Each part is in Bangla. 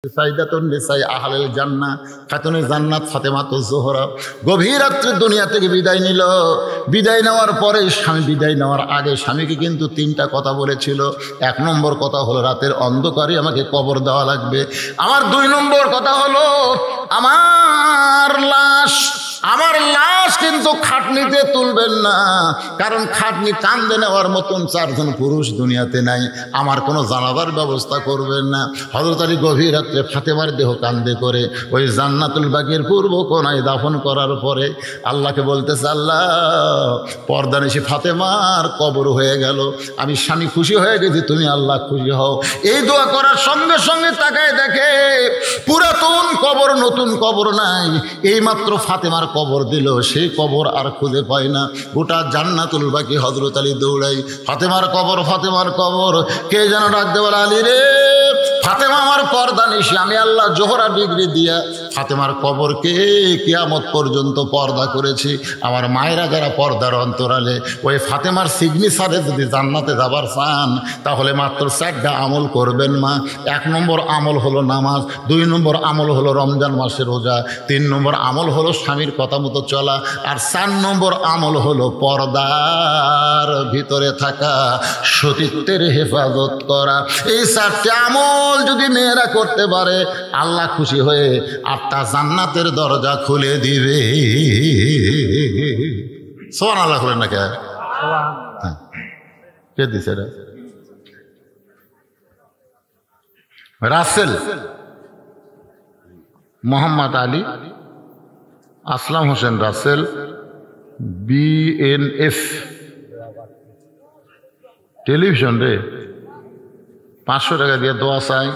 সাইদাতুন নিসাই আহলিল জান্নাহ খাতুনে জান্নাত ফাতেমাতুজ জোহরা গভীর রাত্রে দুনিয়া থেকে বিদায় নিল। বিদায় নেওয়ার পরে স্বামী বিদায় নেওয়ার আগে স্বামীকে কিন্তু তিনটা কথা বলেছিল। এক নম্বর কথা হলো রাতের অন্ধকারে আমাকে কবর দেওয়া লাগবে। আমার দুই নম্বর কথা হলো আমার লাশ কিন্তু খাটনিতে তুলবেন না, কারণ খাটনি কান্দে নেওয়ার মতন চারজন পুরুষ দুনিয়াতে নাই। আমার কোনো জানাজার ব্যবস্থা করবেন না। হযরত আলী গভীর রাত্রে ফাতেমার দেহ কান্দে করে ওই জান্নাতুল বাকির পূর্ব কোণায় দাফন করার পরে আল্লাহকে বলতেছে, আল্লাহ পর্দানিশি ফাতেমার কবর হয়ে গেল, আমি স্বামী খুশি হয়ে গেছি, তুমি আল্লাহ খুশি হও। এই দোয়া করার সঙ্গে সঙ্গে তাকায় দেখে পুরাতন কবর নতুন কবর নাই, এইমাত্র ফাতেমার কবর দিল, সেই কবর আর খুঁজে পায় না। গোটা জান্নাতুল বাকি হযরত আলী দৌড়াই, ফাতেমার কবর। কে যেন ডাকতে বলে, আলী রে ফাতেমা আমার পর্দা নিশি, আমি আল্লাহ জোহরা ডিগ্রি দিয়া ফাতেমার কবরকে কিয়ামত পর্যন্ত পর্দা করেছি। আমার মায়েরা যারা পর্দার অন্তরালে ওই ফাতেমার সিগনেচারে যদি জান্নাতে যাবার চান তাহলে মাত্র 4টা আমল করবেন মা। 1 নম্বর আমল হলো নামাজ, 2 নম্বর আমল হলো রমজান মাসের রোজা, 3 নম্বর আমল হলো স্বামীর কথা মতো চলা, আর 4 নম্বর আমল হলো পর্দার ভিতরে থাকা, সতীত্বের হেফাজত করা। এই 4টে আমল যদি মেয়েরা করতে পারে আল্লাহ খুশি হয়ে 8টা জান্নাতের দরজা খুলে দিবে। সুবহানাল্লাহ বলেন না কে? কে দিছে রে? রাসেল মোহাম্মদ আলী আসলাম হোসেন রাসেল BNF টেলিভিশন রে 500 টাকা দিয়ে দোয়া চাই।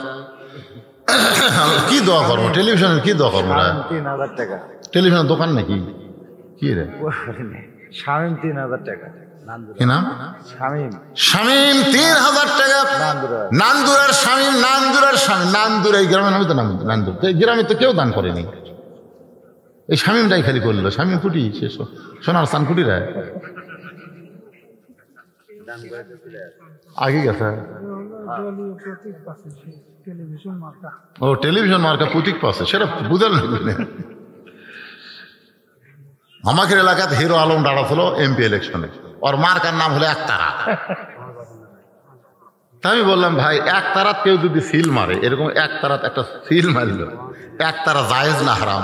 কি দোয়া করবো? টেলিভিশনের কি দোয়া করবো? 3000 টাকা টেলিভিশনের দোকান নাকি? কি রে? শামীম 3000 টাকা। কি নাম? শামীম 3000 টাকা। নান্দুরার শামীম, নান্দুর এই গ্রামের নামে তো নাম নান্দুর। এই গ্রামে তো কেউ দান করেনি, এই শামীমটাই খালি করলো। শামীম কুটি শেষ সোনার স্থান কুটি রায় আগে গেছে। ও টেলিভিশন মার্কা প্রতীক পাশে, সেটা বুঝাল না। আমাদের এলাকাতে হিরো আলম দাঁড়াছিল MP ইলেকশনে, ওর মার্কার নাম হলো একতারা। আমি বললাম ভাই একতারাত কেউ যদি সিল মারে, এরকম একতারাত একটা সিল মারিল, একতারা জায়েজ না হারাম?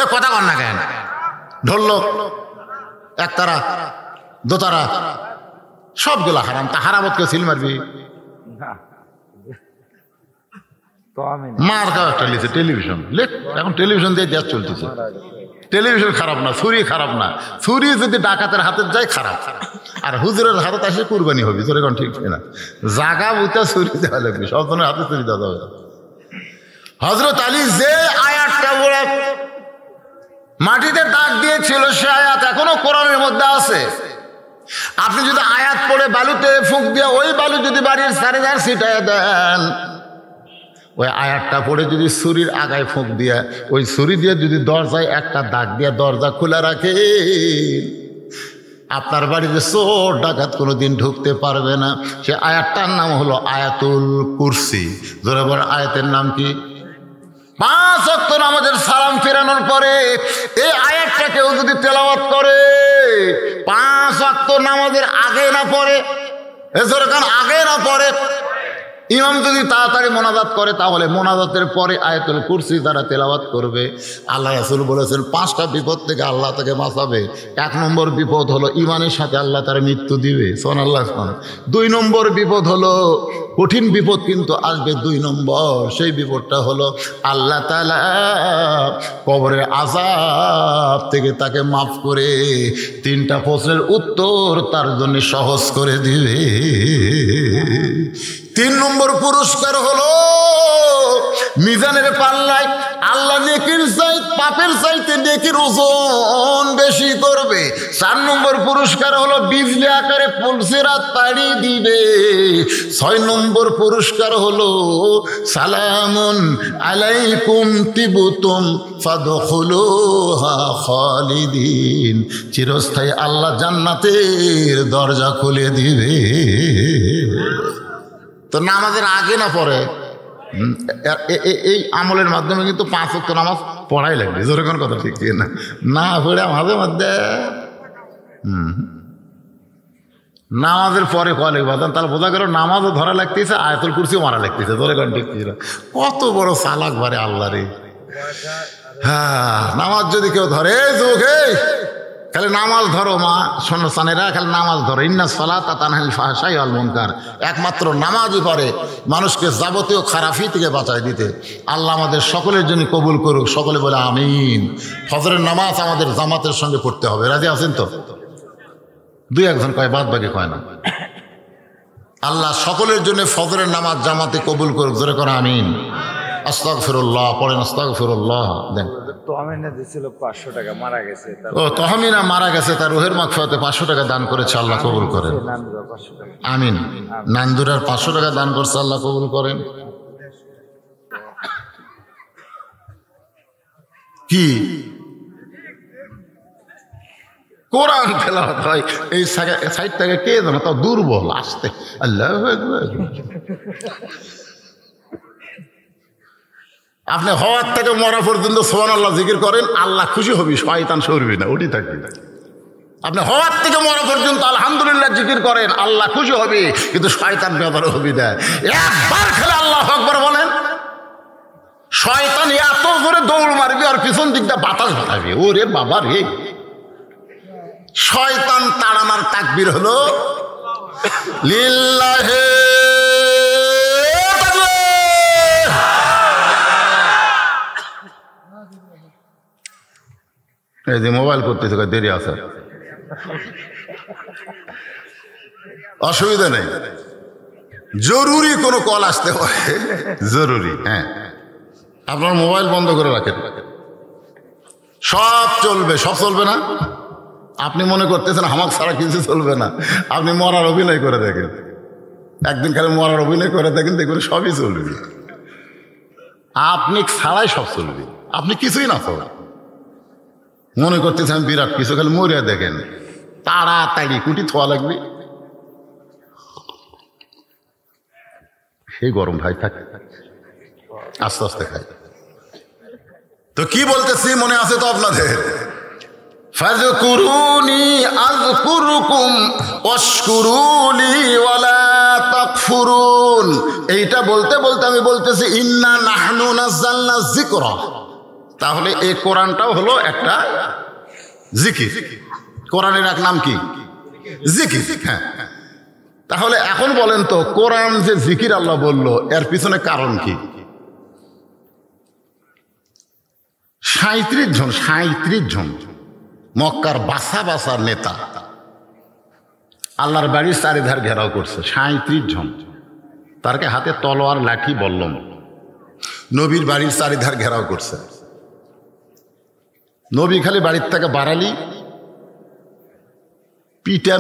এ কথা কর না কেন? ঢোলক একতারা দোতারা সবগুলা হারাম, তা হারামত কেউ সিল মারবি? মার্কা একটা লিখছে টেলিভিশন। এখন টেলিভিশন দিয়ে দেশ চলতেছে। টেলিভিশন খারাপ না, ছুরি খারাপ না। ছুরি যদি ডাকাতের হাতে যায় খারাপ, আর হুজুরের হাতে আসে কুরবানি হবে। তোর এখন ঠিক না, জাগা বুঝতে ছুরি দেওয়া লাগবে, সব ধরনের হাতে ছুরি দেওয়া যাবে। হযরত আলী যে আয়াতটা বলে মাটিতে দাগ দিয়েছিল সে আয়াত এখনো কোরআনের মধ্যে আছে। আপনি যদি আয়াত পড়ে বালুতে ফুঁক দিয়ে ওই বালু যদি বাড়ির চারিধার ছিটায় দেন, ওই আয়াতটা পড়ে যদি ছুরির আগায় ফুঁক দিয়ে ওই ছুরি দিয়ে যদি দরজায় একটা দাগ দিয়ে দরজা খোলা রাখে, আপনার বাড়িতে চোর ডাকাত কোনোদিন ঢুকতে পারবে না। সে আয়াতটার নাম হলো আয়াতুল কুরসি। ধরে বলেন আয়াতের নাম কি? 5 ওয়াক্ত নামাজের সালাম ফেরানোর পরে এই আয়াতটা কেউ যদি তেলাওয়াত করে, 5 ওয়াক্ত নামাজের আগে না পড়ে, আগে না পড়ে, ইমাম যদি তাড়াতাড়ি মোনাজাত করে তাহলে মোনাজাতের পরে আয়াতুল কুরসি যারা তেলাওয়াত করবে, আল্লাহ রাসূল বলেছেন 5টা বিপদ থেকে আল্লাহ তাকে বাঁচাবে। 1 নম্বর বিপদ হলো ইমানের সাথে আল্লাহ তার মৃত্যু দিবে। সুবহানাল্লাহ। 2 নম্বর বিপদ হলো কঠিন বিপদ কিন্তু আসবে 2 নম্বর, সেই বিপদটা হলো আল্লাহ তাআলা কবরের আযাব থেকে তাকে মাফ করে 3টা প্রশ্নের উত্তর তার জন্য সহজ করে দিবে। 3 নম্বর পুরস্কার হলো মিজানের পাল্লায় আল্লাহ নেকির পাপের চাইতে নেকির ওজন বেশি করবে। 4 নম্বর পুরস্কার হলো বিজলি আকারে পুলসিরাত পাড়ি দিবে। 6 নম্বর পুরস্কার হলো সালামুন আলাইকুম তিবতুম ফাদখুলুহা খালিদিন, চিরস্থায়ী আল্লাহ জান্নাতের দরজা খুলে দিবে। তো নামাজের আগে না পরে এই আমলের মাধ্যমে কিন্তু 5 ওয়াক্ত নামাজ পড়াই লাগবে, জোরে কোন কথা ঠিক না? না পড়ে মাঝে মধ্যে নামাজের পরে কলে বাদান, তাহলে বোঝা গেল নামাজও ধরা লাগতেছে, আয়াতুল কুরসিও মারা লাগতেছে, জোরে কোন ঠিক না? কত বড় চালাক বারে আল্লাহ রে। হ্যাঁ, নামাজ যদি কেউ ধরে যুগে খালি নামাজ ধরো মা সন্ন্যাসানেরা, খালি নামাজ ধরো, ইন্না সালাতা তানহাল ফাহশাই ওয়াল মুনকার, একমাত্র নামাজই পারে মানুষকে যাবতীয় খারাপি থেকে বাঁচায় দিতে। আল্লাহ আমাদের সকলের জন্য কবুল করুক, সকলে বলে আমিন। ফজরের নামাজ আমাদের জামাতের সঙ্গে পড়তে হবে, রাজি আছেন তো? 2-1 কয়, বাদ বাকি কয় না। আল্লাহ সকলের জন্য ফজরের নামাজ জামাতে কবুল করুক, জোরে করে আমিন। আস্তাগফিরুল্লাহ পড়েন, আস্তাগফিরুল্লাহ। দেন তহমিনা দিছিল 500 টাকা, মারা গেছে। ও তহমিনা মারা গেছে, তার রুহের মাগফিরাতে 500 টাকা দান করেছে, আল্লাহ কবুল করেন, আমিন। নান্দুরার 500 টাকা দান করছে, আল্লাহ কবুল করেন। কি কোরআন তেলাওয়াত হয় এই সাইড থেকে, কে জানো তাও দুর্বল আসতে। আল্লাহু আকবার। আপনি হওয়ার থেকে মরা পর্যন্ত সুবহানাল্লাহ জিকির করেন, আল্লাহ খুশি হবি, শয়তান সরবি না, ওটি থাকবি। আপনি হওয়ার থেকে মরা পর্যন্ত আলহামদুলিল্লাহ জিকির করেন, আল্লাহ খুশি হবি, কিন্তু শয়তান ব্যাপার হবি না। একবার খেলে আল্লাহু আকবার বলেন, শয়তান এত জোরে দৌড় মারবি আর পিছন দিকটা বাতাস বাড়াবি, ওরে বাবা রে। শয়তান তাড়ানোর তাকবীর হলো লিল্লাহি। এই যে মোবাইল করতেছে, দেরি আছে, অসুবিধা নেই, জরুরি কোনো কল আসতে পারে, জরুরি। হ্যাঁ, আপনার মোবাইল বন্ধ করে রাখেন, সব চলবে, সব চলবে না। আপনি মনে করতেছেন আমাকে ছাড়া কিছু চলবে না, আপনি মরার অভিনয় করে দেখেন, একদিন খালি মরার অভিনয় করে দেখেন, দেখবেন সবই চলবে। আপনি ছাড়াই সব চলবে, আপনি কিছুই না চলবে। মনে করতেছেন বিরাট কিছু, খালি মরিয়া দেখেন, তাড়াতাড়ি কুটি থোয়া লাগবে। সেই গরম ভাই থাকে, আস্তে আস্তে খাই। তো কি বলতেছি মনে আছে তো আপনাদের? ফাযকুরুনি আযকুরুকুম ওয়াশকুরুলি ওয়ালা তাকফুরুন। এইটা বলতে বলতে আমি বলতেছি ইন্না নাহনু নাযালনা যিকরা। তাহলে এই কোরআনটাও হলো একটা জিকির। কোরআনের এক নাম কি? জিকির। হ্যাঁ, তাহলে এখন বলেন তো, কোরআন যে জিকির আল্লাহ বললো, এর পিছনে কারণ কি? 37 জন মক্কার বাসা বাসার নেতা আল্লাহর বাড়ির চারিধার ঘেরাও করছে। 37 জন, তারকে হাতে তলোয়ার লাঠি বল্লম, নবীর বাড়ির চারিধার ঘেরাও করছে। নবী খালি বাড়ির থেকে বাড়ালি পিটাই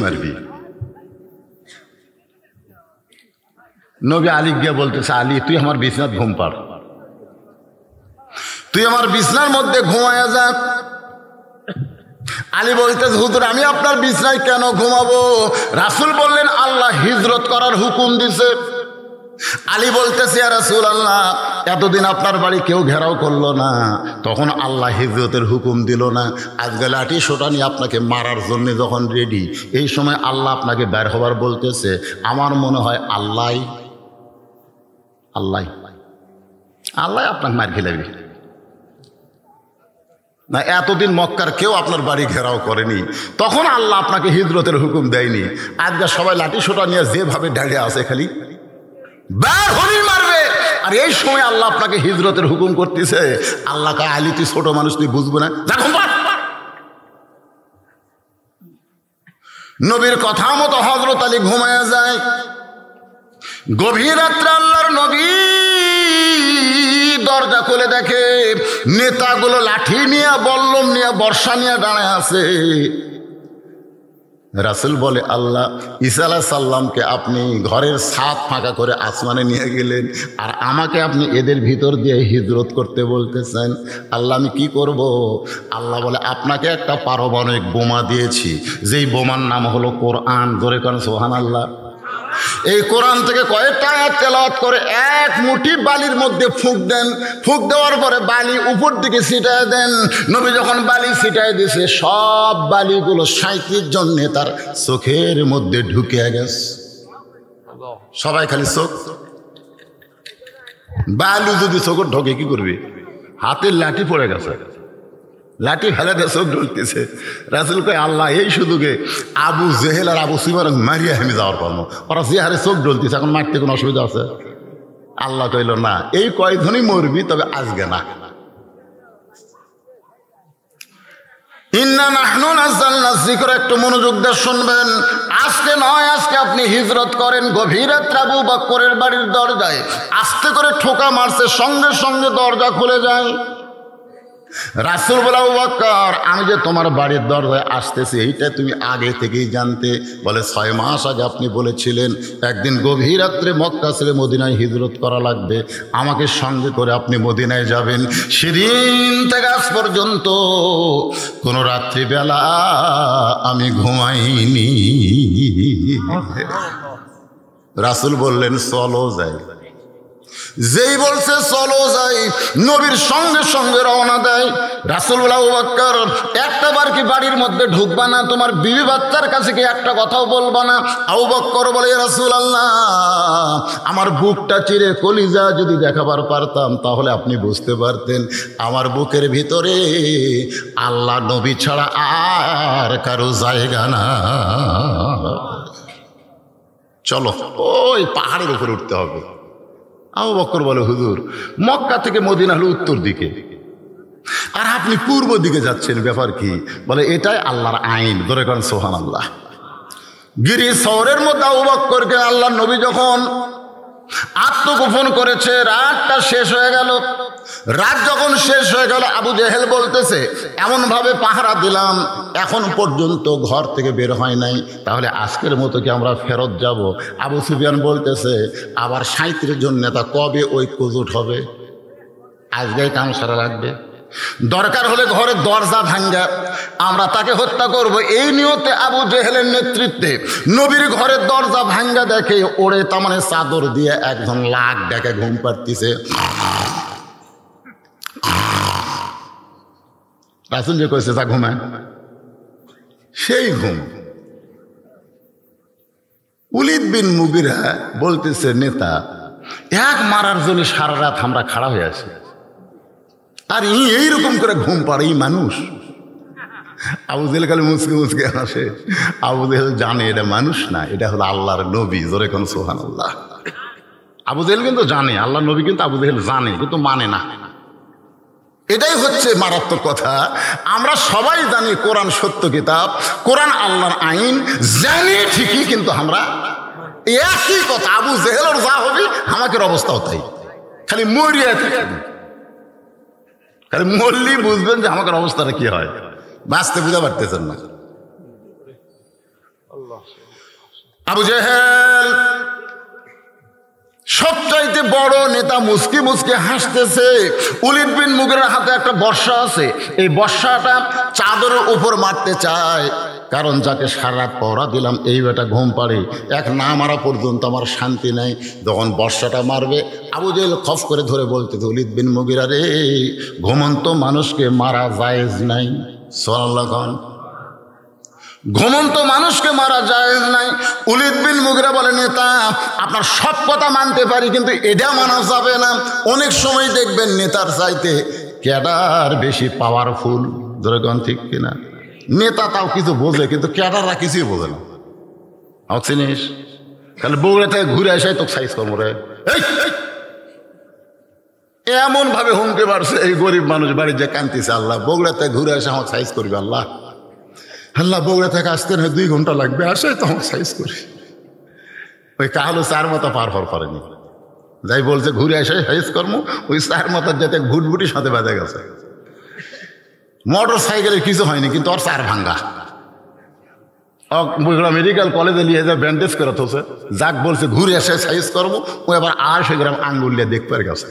মারবি। নবী আলী গিয়া বলতেছে, আলী তুই আমার বিছনাত ঘুম পাড়, তুই আমার বিছনার মধ্যে ঘুমায়া যা। আলী বলতেছে, হুজুর আমি আপনার বিছনায় কেন ঘুমাবো? রাসূল বললেন, আল্লাহ হিজরত করার হুকুম দিছে। আলী বলতেছে, ইয়া রাসূলুল্লাহ এতদিন আপনার বাড়ি কেউ ঘেরাও করলো না, তখন আল্লাহ হিজরতের হুকুম দিল না, আজকে লাঠি সোটা নিয়ে আপনাকে মারার জন্য যখন রেডি, এই সময় আল্লাহ আপনাকে বের হবার বলতেছে। আমার মনে হয় আল্লাহ আপনাকে মার খেলাবে না। এতদিন মক্কার কেউ আপনার বাড়ি ঘেরাও করেনি, তখন আল্লাহ আপনাকে হিজরতের হুকুম দেয়নি। আজকে সবাই লাঠি সোটা নিয়ে যেভাবে দাঁড়িয়ে আছে খালি বের হলেই মারবে, আর এই সময় আল্লাহ আপনাকে হিজরতের হুকুম করতেছে। আল্লাহ কা আলী তুই ছোট মানুষ, তুই বুঝবো না, নবীর কথা মতো হযরত আলী ঘুমায়া যায়। গভীর রাত্রে আল্লাহর নবী দরজা খুলে দেখে নেতাগুলো লাঠি নিয়ে, বল্লম নিয়ে, বর্ষা নিয়ে দাঁড়ায় আছে। রাসূল বলে, আল্লাহ ঈসা আলাইহিস সালামকে আপনি ঘরের ছাদ ফাঁকা করে আসমানে নিয়ে গেলেন, আর আমাকে আপনি এদের ভিতর দিয়ে হিজরত করতে বলতেছেন। আল্লাহ আমি কি করব? আল্লাহ বলে, আপনাকে একটা পারমাণবিক বোমা দিয়েছি, যেই বোমার নাম হলো কোরআন। ধরে করেন সুবহানাল্লাহ। এই কোরআন থেকে কয়েকটা আয়াত তেলাওয়াত করে এক মুঠি বালির মধ্যে ফুঁক দেন, ফুঁক দেওয়ার পরে বালি উপর দিকে ছিটায় দেন। নবী যখন বালি ছিটায় দিয়েছে সব বালিগুলো 37 জন নেতার চোখের মধ্যে ঢুকে গেছে। সবাই খালি চোখ, বালু যদি চোখে ঢোকে কি করবি? হাতের লাঠি পড়ে গেছে, লাঠি ফেলে দিয়ে চোখ ঢুকতেছে। রাসূল কয় আল্লাহ এই সুযোগে আবু জেহেল আর আবু সুফিয়ান মারিয়া হেমে যাওয়ার পারবো, ওরা যে হারে চোখ ঢুলতেছে, এখন মারতে কোনো অসুবিধা আছে? আল্লাহ কইল না, এই কয়েকজনই মরবি, তবে আজকে না। ইন্না নাহনু নাযালনা যিকর, একটু মনোযোগ দিয়ে শুনবেন। আজকে নয়, আজকে আপনি হিজরত করেন, গভীর রাত্রে আবু বকরের বাড়ির দরজায় আস্তে করে ঠোকা মারছে, সঙ্গে সঙ্গে দরজা খুলে যায়। রাসূল বলে আবু বকর, আমি যে তোমার বাড়ির দরজায় আসতেছি এইটা তুমি আগে থেকেই জানতে? বলে 6 মাস আগে আপনি বলেছিলেন একদিন গভীর রাত্রে মক্কা ছেড়ে মদিনায় হিজরত করা লাগবে, আমাকে সঙ্গে করে আপনি মদিনায় যাবেন। সেদিন থেকে আজ পর্যন্ত কোনো রাত্রিবেলা আমি ঘুমাইনি। রাসূল বললেন চলো যাই। যেই বলছে চলো যাই, নবীর সঙ্গে সঙ্গে রওনা দেয়। রাসূল বলে আবু বকর, একটা বার কি বাড়ির মধ্যে ঢুকবা না? তোমার বিবি বাচ্চার কাছে কি একটা কথাও বলবা না? আবু বকর বলে ইয়া রাসূলুল্লাহ, আমার বুকটা চিরে কলিজা যদি দেখাবার পারতাম তাহলে আপনি বুঝতে পারতেন আমার বুকের ভিতরে আল্লাহ নবী ছাড়া আর কারো জায়গা না। চলো ওই পাহাড়ের উপরে উঠতে হবে। আবু বকর বলে হুজুর, মক্কা থেকে মদিনা হলো উত্তর দিকে, আর আপনি পূর্ব দিকে যাচ্ছেন, ব্যাপার কি? বলে এটাই আল্লাহর আইন। ধরে করেন সুবহানাল্লাহ। গিরি শহরের মধ্যে আবু বকরকে আল্লাহ নবী যখন আত্মগোপন করেছে, রাতটা শেষ হয়ে গেল। রাত যখন শেষ হয়ে গেল, আবু জেহেল বলতেছে এমনভাবে পাহারা দিলাম এখন পর্যন্ত ঘর থেকে বের হয় নাই, তাহলে আজকের মতো কি আমরা ফেরত যাব? আবু সুফিয়ান বলতেছে আবার 37 জন নেতা কবে ঐক্যজোট হবে? আজকেই কাম সারা লাগবে, দরকার হলে ঘরের দরজা ভাঙ্গা আমরা তাকে হত্যা করব, এই নিয়তে আবু জেহেলের নেতৃত্বে নবীর ঘরের দরজা ভাঙ্গা দেখে ওড়ে তার চাদর দিয়ে একজন লাখ ডেকে ঘুম পাড়তিছে। রাসূল যে কইছে তা ঘুমায়, সেই ঘুম। উলিদ বিন মুগিরা বলতেছে নেতা এক মারার জন্য সারা রাত আমরা খাড়া হয়ে আছি, আর এইরকম করে ঘুম পাড়ে এই মানুষ। আবু জেহেল খালি মুচকে মুচকে আসে। আবু জেহেল জানে এটা মানুষ না, এটা হলো আল্লাহর নবী। জোরে কোন সুবহানাল্লাহ। আবু জেহেল কিন্তু জানে আল্লাহর নবী, কিন্তু আবু জেহেল জানে কিন্তু মানে না। এটাই হচ্ছে মারাত্মক কথা। আমরা সবাই জানি কোরআন সত্য কিতাব, কোরআন আল্লাহর আইন, জানি ঠিকই, কিন্তু আমরা একই কথা। আবু জেহেলের যা হবে আমাদের অবস্থাও তাই, খালি মরিয়া থাকে, খালি মরলি বুঝবেন যে আমাদের অবস্থাটা কি হয়। বাঁচতে বুঝতে পারতেছেন না। আবু জেহেল সবচাইতে বড় নেতা, মুসকি মুসকি হাসতেছে। উলিদ বিন মুগিরার হাতে একটা বর্ষা আছে, এই বর্ষাটা চাদরের উপর মারতে চায়, কারণ যাকে সারা রাত পহরা দিলাম এই বেটা ঘুম পাড়ে, এক না মারা পর্যন্ত আমার শান্তি নাই। যখন বর্ষাটা মারবে আবু জেহেল খফ করে ধরে বলতে, উলিদ বিন মুগিরা রে, ঘুমন্ত মানুষকে মারা জায়েজ নাই। সুবহানাল্লাহ। ঘুমন্ত মানুষকে মারা জায়েজ নাই। উলিদ বিন মুগিরা বলে নেতা আপনার সব কথা মানতে পারি, কিন্তু এটা মানা যাবে না। অনেক সময় দেখবেন নেতার চাইতে ক্যাডার বেশি পাওয়ারফুল। ধরে গণ ঠিক কিনা? নেতা তাও কিছু বোঝে, কিন্তু ক্যাডাররা কিছুই বোঝে না। চিনিস তাহলে বগুড়া থেকে ঘুরে আসাই তো সাইজ করবো রে, এমন ভাবে হুমকে পারছে এই গরিব মানুষ বাড়ির যে কান্তিছে। আল্লাহ বগুড়া থেকে ঘুরে আসে আমার সাইজ করবে। আল্লাহ আল্লাহ বগুড়া থেকে আসতে না 2 ঘন্টা লাগবে, আসে তো আমার সাইজ করি। ওই কাহলো 4 মতো পার করেনি, যাই বলছে ঘুরে আসে সাইজ কর্ম, ওই 4 মতার যাতে ঘুটঘুটির সাথে বাঁধা গেছে। মোটর সাইকেলের কিছু হয়নি, কিন্তু ওর 4 ভাঙ্গা। বগুড়া মেডিকেল কলেজে নিয়ে যা ব্যান্ডেজ করে থোছে, যাক বলছে ঘুরে এসে সাইজ করবো, ও এবার 250 গ্রাম আঙ্গুল নিয়ে দেখবার গেছে।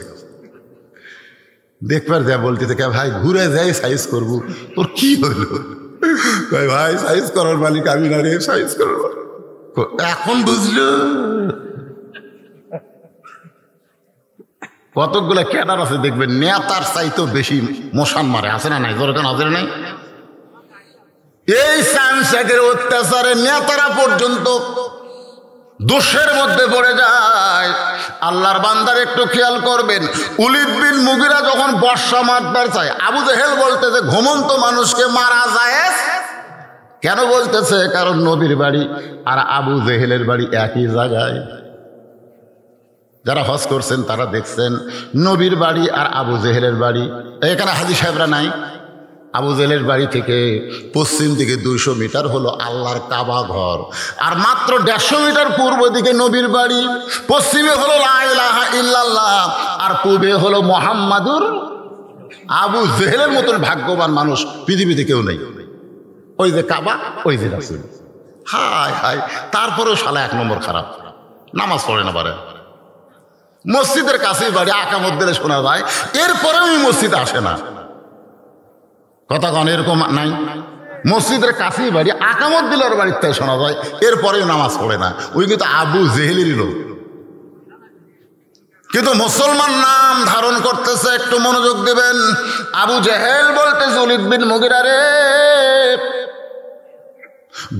দেখবার যা বলতেছে কে ভাই ঘুরে যাই সাইজ করবো, তোর কি হইল? ভাই সাইজ করার মালিক আমি না রে, সাইজ করার। এখন বুঝলো কতকগুলো ক্যাডার আছে দেখবেন নেতার চাইতেও বেশি মশান মারে, আছে না নাই? দরকার হাজার নাই। এই সানশেখের অত্যাচারে নেতারা পর্যন্ত দোষের মধ্যে পড়ে যায়। আল্লাহর বান্দার একটু খেয়াল করবেন, উলিদ বিন মুগিরা যখন বর্ষা মারবার চায়, আবু জেহেল বলতেছে ঘুমন্ত মানুষকে মারা যায়। কেন বলতেছে? কারণ নবীর বাড়ি আর আবু জেহেলের বাড়ি একই জায়গায়। যারা হজ করছেন তারা দেখছেন নবীর বাড়ি আর আবু জেহেলের বাড়ি, এখানে হাজী সাহেবরা নাই। আবু জেহেলের বাড়ি থেকে পশ্চিম দিকে 200 মিটার হলো আল্লাহর কাবা ঘর, আর মাত্র 150 মিটার পূর্ব দিকে নবীর বাড়ি। পশ্চিমে হলো লা ইলাহা ইল্লাল্লাহ, আর পূবে হলো মুহাম্মাদুর। আবু জেহেলের মতন ভাগ্যবান মানুষ পৃথিবীতে কেউ নেই। ওই যে কাবা, ওই যে রাসূল। হায় হায়, তারপরেও শালা 1 নম্বর খারাপ, নামাজ পড়ে না পারে। মসজিদের কাছেই বাড়ি, আকামত দিলে শোনা যায়, এরপরেও এই মসজিদে আসে না। কথা কন এরকম নাই? মসজিদের কাছেই বাড়ি, আকামত দিলে ওর বাড়ির থেকে শোনা যায়, এরপরেও নামাজ পড়ে না। ওই কিন্তু আবু জেহেলেরই লোক, কিন্তু মুসলমান নাম ধারণ করতেছে। একটু মনোযোগ দিবেন। আবু জেহেল বলতেছে উলিদ বিন মুগিরা রে,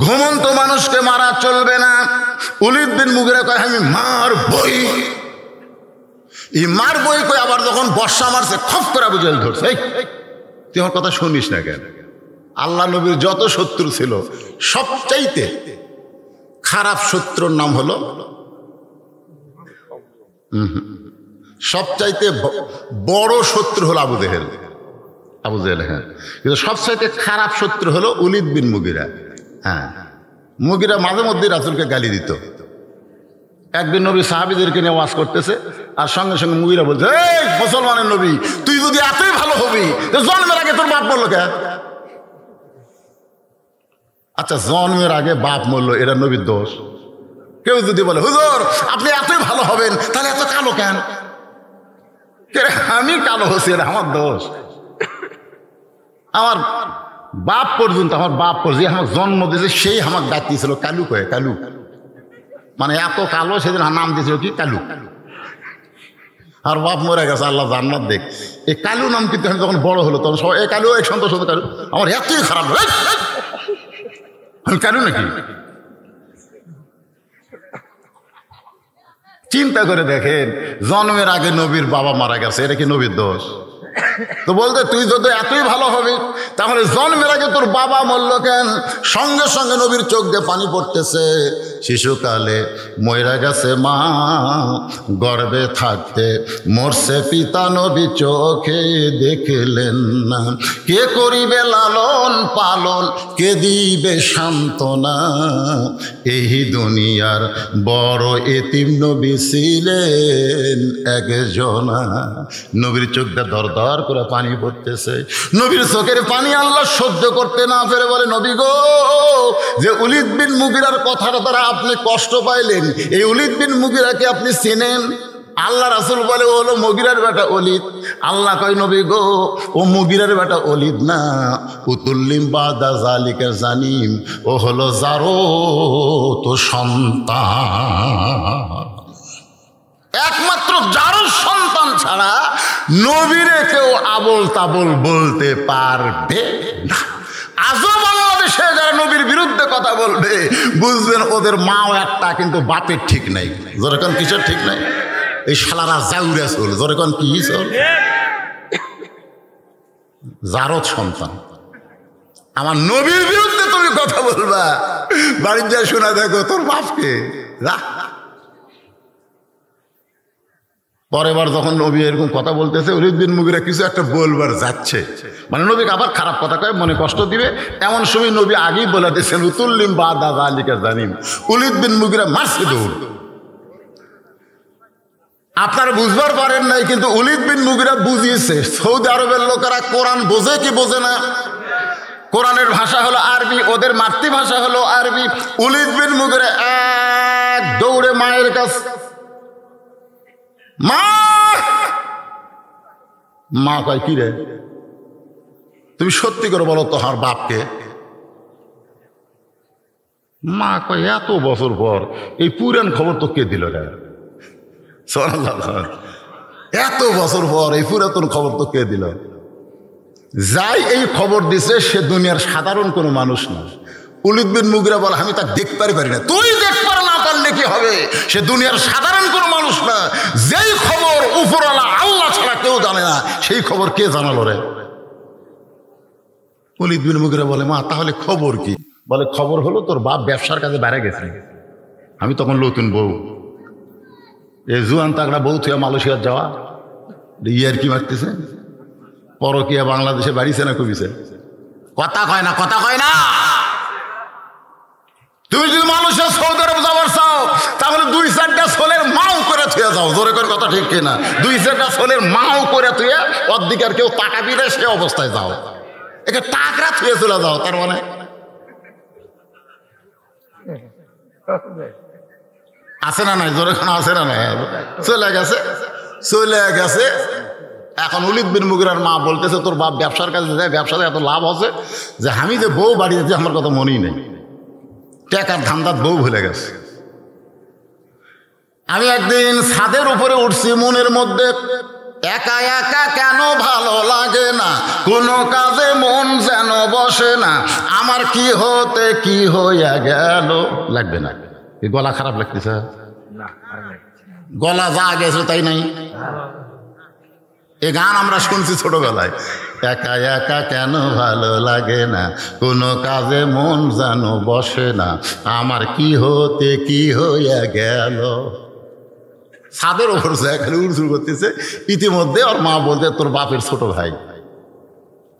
ঘুমন্ত মানুষকে মারা চলবে না। উলিদ বিন মুগিরা কয় আমি মারবই। এই মারবই কই আবার যখন বর্ষা মারছে খপ করে আবু জেহেল ধরছে। তুই আমার কথা শুনিস না কেন? আল্লাহ নবীর যত শত্রু ছিল সবচাইতে খারাপ শত্রুর নাম হলো, সবচাইতে বড় শত্রু হলো আবু জেহেল। আবু জেহেল, হ্যাঁ, কিন্তু সবচাইতে খারাপ শত্রু হলো উলিদ বিন মুগিরা। হ্যাঁ, মুগিরা মাঝে মধ্যে রাসূলকে গালি দিত। একদিন নবী সাহাবীদেরকে নিয়ে ওয়াজ করতেছে, আর সঙ্গে সঙ্গে মুগিরা বলছে, এই মুসলমানের নবী, তুই যদি এতই ভালো হবি জন্মের আগে তোর বাপ মরলো কে? আচ্ছা, জন্মের আগে বাপ মরলো, এটা নবীর দোষ? কেউ যদি বলে হুজুর আপনি এতই ভালো হবেন, তাহলে এত কালো কেন? আমি কালো হচ্ছি, এটা আমার দোষ? আমার বাপ পর্যন্ত, আমার বাপ যে আমার জন্ম দিয়েছে সেই আমার ডাক দিয়েছিল কালু কয়ে, কালু মানে এত কালো, সেদিন নাম দিয়েছিল কি কালু। আর বাপ মরে গেছে, আল্লাহ জান্নাত দেখ। এই কালু নাম কিন্তু আমি যখন বড় হলো তখন সবাই এই কালু, এক সন্তোষ কালু। আমার এতই খারাপ, আমি কালু নাকি? চিন্তা করে দেখেন, জন্মের আগে নবীর বাবা মারা গেছে, এটা কি নবীর দোষ? তো বলতে তুই যদি এতই ভালো হবে তাহলে জন্মের আগে তোর বাবা মরল কেন? সঙ্গে সঙ্গে নবীর চোখ দিয়ে পানি পড়তেছে। শিশুকালে মইরা গেছে মা, গর্ভে থাকতে মরছে পিতা, নবী চোখে দেখলেন না। কে করিবে লালন পালন, কে দিবে সান্ত্বনা? এই দুনিয়ার বড় এতিম নবী ছিলেন একজনা। নবীর চোখ দিয়ে দরদর করে পানি পড়তেছে। নবীর চোখের পানি আল্লাহ সহ্য করতে না পেরে বলে, নবী গো, যে উলিদ বিন মুগিরার কথাটা দ্বারা আপনি কষ্ট পাইলেন, এই উলিদ বিন মুগিরাকে আপনি চেনেন? আল্লাহ রাসূল বলে ও হলো মুগিরার বেটা অলিদ। আল্লাহ কয় নবী গো, ও মুগিরার বেটা অলিদ না, উতুল্লিম বাদা জালিকা জানিম, ও হলো যারো তো সন্তান। একমাত্র যারো সন্তান ছাড়া নবীরে কেউ আবল তাবল বলতে পারবে না। আজও বাংলাদেশে যারা নবীর বিরুদ্ধে কথা বলবে বুঝবেন ওদের মাও একটা, কিন্তু বাপের ঠিক নাই। যেরকম কিসের ঠিক নাই? এই শালারা জাউরা চল, যেরকম কি চল, জারদ সন্তান। আমার নবীর বিরুদ্ধে তুমি কথা বলবা, বাড়ির যা শোনা দেখো তোর বাপকে। পরের বার যখন নবী এরকম কথা বলতেছে, উলিদ বিন মুগিরা কিছু একটা বলবার যাচ্ছে, মানে নবীকে আবার খারাপ কথা কয়, মনে কষ্ট দিবে, এমন সময় নবী আগেই বলে দিয়েছেন উতুল্লিম বাদা যালিকা জানিম। উলিদ বিন মুগিরা মারছে দৌড়। আপনারা বুঝবার পারেন নাই, কিন্তু উলিদ বিন মুগিরা বুঝিয়েছে। সৌদি আরবের লোকেরা কোরআন বোঝে কি বোঝে না? কোরআনের ভাষা হলো আরবি, ওদের মাতৃভাষা হলো আরবি। উলিদ বিন মুগিরা এক দৌড়ে মায়ের কাছে, মা, মা কয় কি রে, তুমি সত্যি করে বলো তো আমার বাপকে? মা কয় এত বছর পর এই পুরান খবর তো কে দিল রে? এত বছর পর এই পুরাতন খবর তো কে দিল? যাই এই খবর দিছে সে দুনিয়ার সাধারণ কোনো মানুষ না। ওলীদ বিন মুগীরা বলে আমি তা দেখতে পারি না। তুই দেখতে না পারলে কি হবে? সে দুনিয়ার সাধারণ কোনো মানুষ না। যেই খবর উপরওয়ালা আল্লাহ ছাড়া কেউ জানে না, সেই খবর কে জানালো রে? ওলীদ বিন মুগীরা বলে মা তাহলে খবর কি? বলে খবর হলো তোর বাপ ব্যবসার কাজে বাইরে গেছে। আমি তখন নতুন বউ, এ জুয়ান তাগড়া বউ তুই মালয়েশিয়ার যাওয়া ইয়ার কি মারতেছে? পরকিয়া বাংলাদেশে বাড়িছে না কমিছে? কথা কয় না, কথা কয় না। তুমি যদি মানুষের সৌদি আরব যাবার চাও তাহলে 2-4টা ছোলের মাও করে থুয়ে যাও। জোরে করে কথা ঠিক কিনা? 2-4টা ছোলের মাও করে থুয়ে অর্ধেকের কেউ তাকাবি না সে অবস্থায় যাও। একে টাকরা থুয়ে চলে যাও। তার মানে আছে না নাই? জোরে কোনো আছে না নাই? চলে গেছে, চলে গেছে। এখন ওলীদ বিন মুগীরার মা বলতেছে তোর বাপ ব্যবসার কাজে যায়, ব্যবসাতে এত লাভ আছে যে আমি যে বউ বাড়িতে যে আমার কথা মনেই নেই, টাকার ধান্দাত বউ ভুলে গেছে। আমি একদিন ছাদের উপরে উঠছি, মনের মধ্যে একা একা কেন ভালো লাগে না, কোনো কাজে মন যেন বসে না, আমার কি হতে কি হইয়া গেল। লাগবে না? এই গলা খারাপ লাগতেছে? গলা যা গেছে তাই নাই? এ গান আমরা শুনছি ছোটবেলায়। একা একা কেন ভালো লাগে না, কোনো কাজে মন যেন বসে না, আমার কি হতে কি হইয়া গেল। ছাদের ওপর এখানে উড়ঝুড় করতেছে। ইতিমধ্যে ওর মা বলতে তোর বাপের ছোট ভাই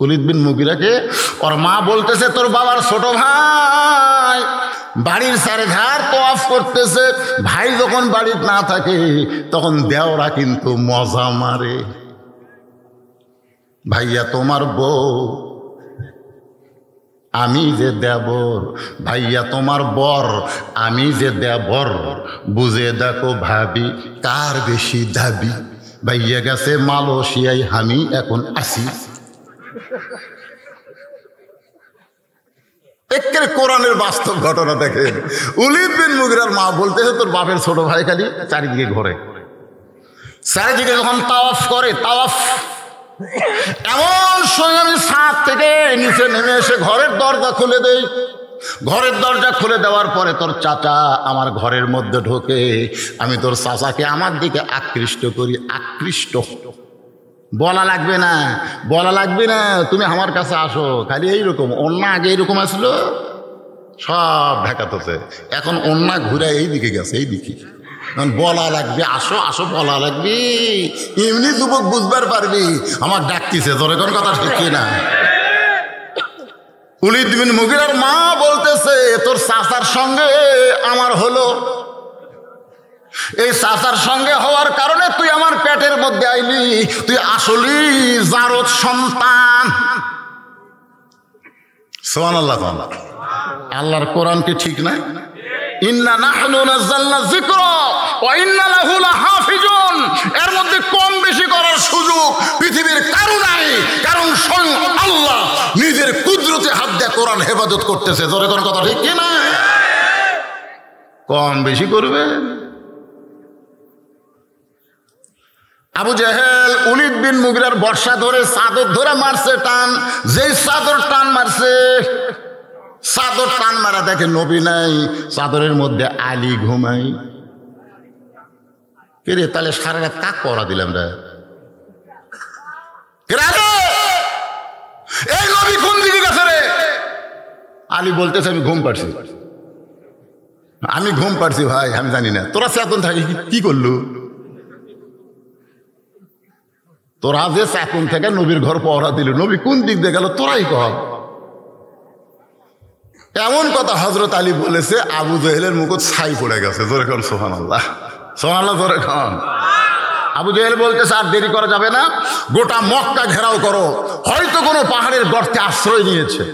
ওলীদ বিন মুগীরাকে ওর মা বলতেছে তোর বাবার ছোট ভাই বাড়ির চারিধার তওয়াফ করতেছে। ভাই যখন বাড়িতে না থাকে তখন দেওরা কিন্তু মজা মারে। ভাইয়া তোমার বউ, আমি যে দেবর, ভাইয়া তোমার বর, আমি যে দেবর, বুঝে দেখো ভাবি কার বেশি দাবি। ভাইয়া গেছে মালয়েশিয়ায়, আমি এখন আসি। একের কোরআনের বাস্তব ঘটনা দেখেন। ওলীদ বিন মুগীরার মা বলতেছে তোর বাপের ছোট ভাই খালি চারিদিকে ঘোরে, চারিদিকে যখন তাওয়াফ করে, তাওয়াফ এমন সময় আমি ছাদ থেকে নিচে নেমে এসে ঘরের দরজা খুলে দেই। ঘরের দরজা খুলে দেওয়ার পরে তোর চাচা আমার ঘরের মধ্যে ঢোকে। আমি তোর চাচাকে আমার দিকে আকৃষ্ট করি। আকৃষ্ট বলা লাগবে না, বলা লাগবে না, তুমি আমার কাছে আসো। খালি এইরকম অন্য আগে এইরকম আসলো, সব ঢাকাতেছে। এখন অন্য ঘুরে এই দিকে গেছে, এই দিকে বলা লাগবে আসো আসো, বলা লাগবে। এমনি যুবক বুঝবার পারবি আমার ডাকতিছে। তোর কোন কথা ঠিক না? ওলীদ বিন মুগীরার মা বলতেছে তোর চাচার সঙ্গে আমার হলো, এই চাচার সঙ্গে হওয়ার কারণে তুই আমার পেটের মধ্যে আইলি, তুই আসলি জারদ সন্তান। সুবহানাল্লাহ। আল্লাহর কোরআন কি ঠিক নাই? ইন্না নাহনু নাযালনা যিকরা ওয়া ইন্না লাহু লাহাফিজুন। এর মধ্যে কম বেশি করার সুযোগ পৃথিবীর কারো নাই, কারণ স্বয়ং আল্লাহ নিজের কুদরতে হাত দিয়ে কোরআন হেফাজত করতেছে। জোরে কোন কথা ঠিক কি না? কম বেশি করবে। আবু জেহেল ওলীদ বিন মুগীরার বর্ষা ধরে চাদর ধরে মারছে টান। যেই চাদর টান মারছে, চাদর টান মারা দেখে নবী নাই, চাদরের মধ্যে আলী ঘুমাই। কে রে তাহলে সারা রাত কাক পড়া দিলাম রে? এই নবী কোন দিকে গেছে রে? আলী বলতেছে আমি ঘুম পাড়ছি, আমি ঘুম পাড়ছি। ভাই আমি জানি না তোরা চেতন থাকি কি করলু? তোরা যে চেতন থেকে নবীর ঘর পহরা দিল, নবী কোন দিক দিয়ে গেল তোরাই কহ। এমন কথা হযরত আলী বলেছে আবু জেহেলের মুকুট ছাই পড়ে গেছে। জোরে খান সুবহানাল্লাহ, সুবহানাল্লাহ, জোরে খান। আবু জেহেল বলতেছে আর দেরি করা যাবে না, গোটা মক্কা ঘেরাও করো, হয়তো কোনো পাহাড়ের গর্তে আশ্রয় নিয়েছে।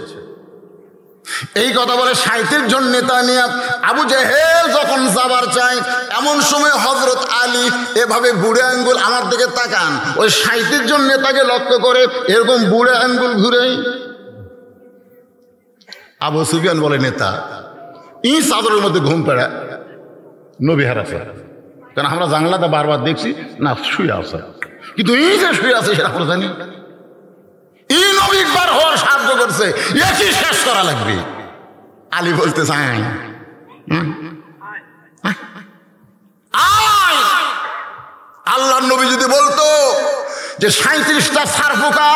এই কথা বলে 37 জন নেতা নিয়ে আবু জেহেল যখন যাবার চায়, এমন সময় হযরত আলী এভাবে বুড়ে আঙ্গুল আমার দিকে তাকান, ওই 37 জন নেতাকে লক্ষ্য করে এরকম বুড়ে আঙ্গুল ঘুরেই। আবু সুফিয়ান বলে নেতা ই চাদরের মধ্যে ঘুম পেড়া নবী হারাছে, কারণ আমরা জানলাতে বারবার দেখছি না শুয়ে আছে। কিন্তু এই যে শুয়ে আছে সেটা আমরা জানি। এই নবী একবার হওয়ার সাহায্য করছে, একই শেষ করা লাগবে। আলী বলতে চাই আল্লাহর নবী যদি বলতো যে 37টা সার পোকা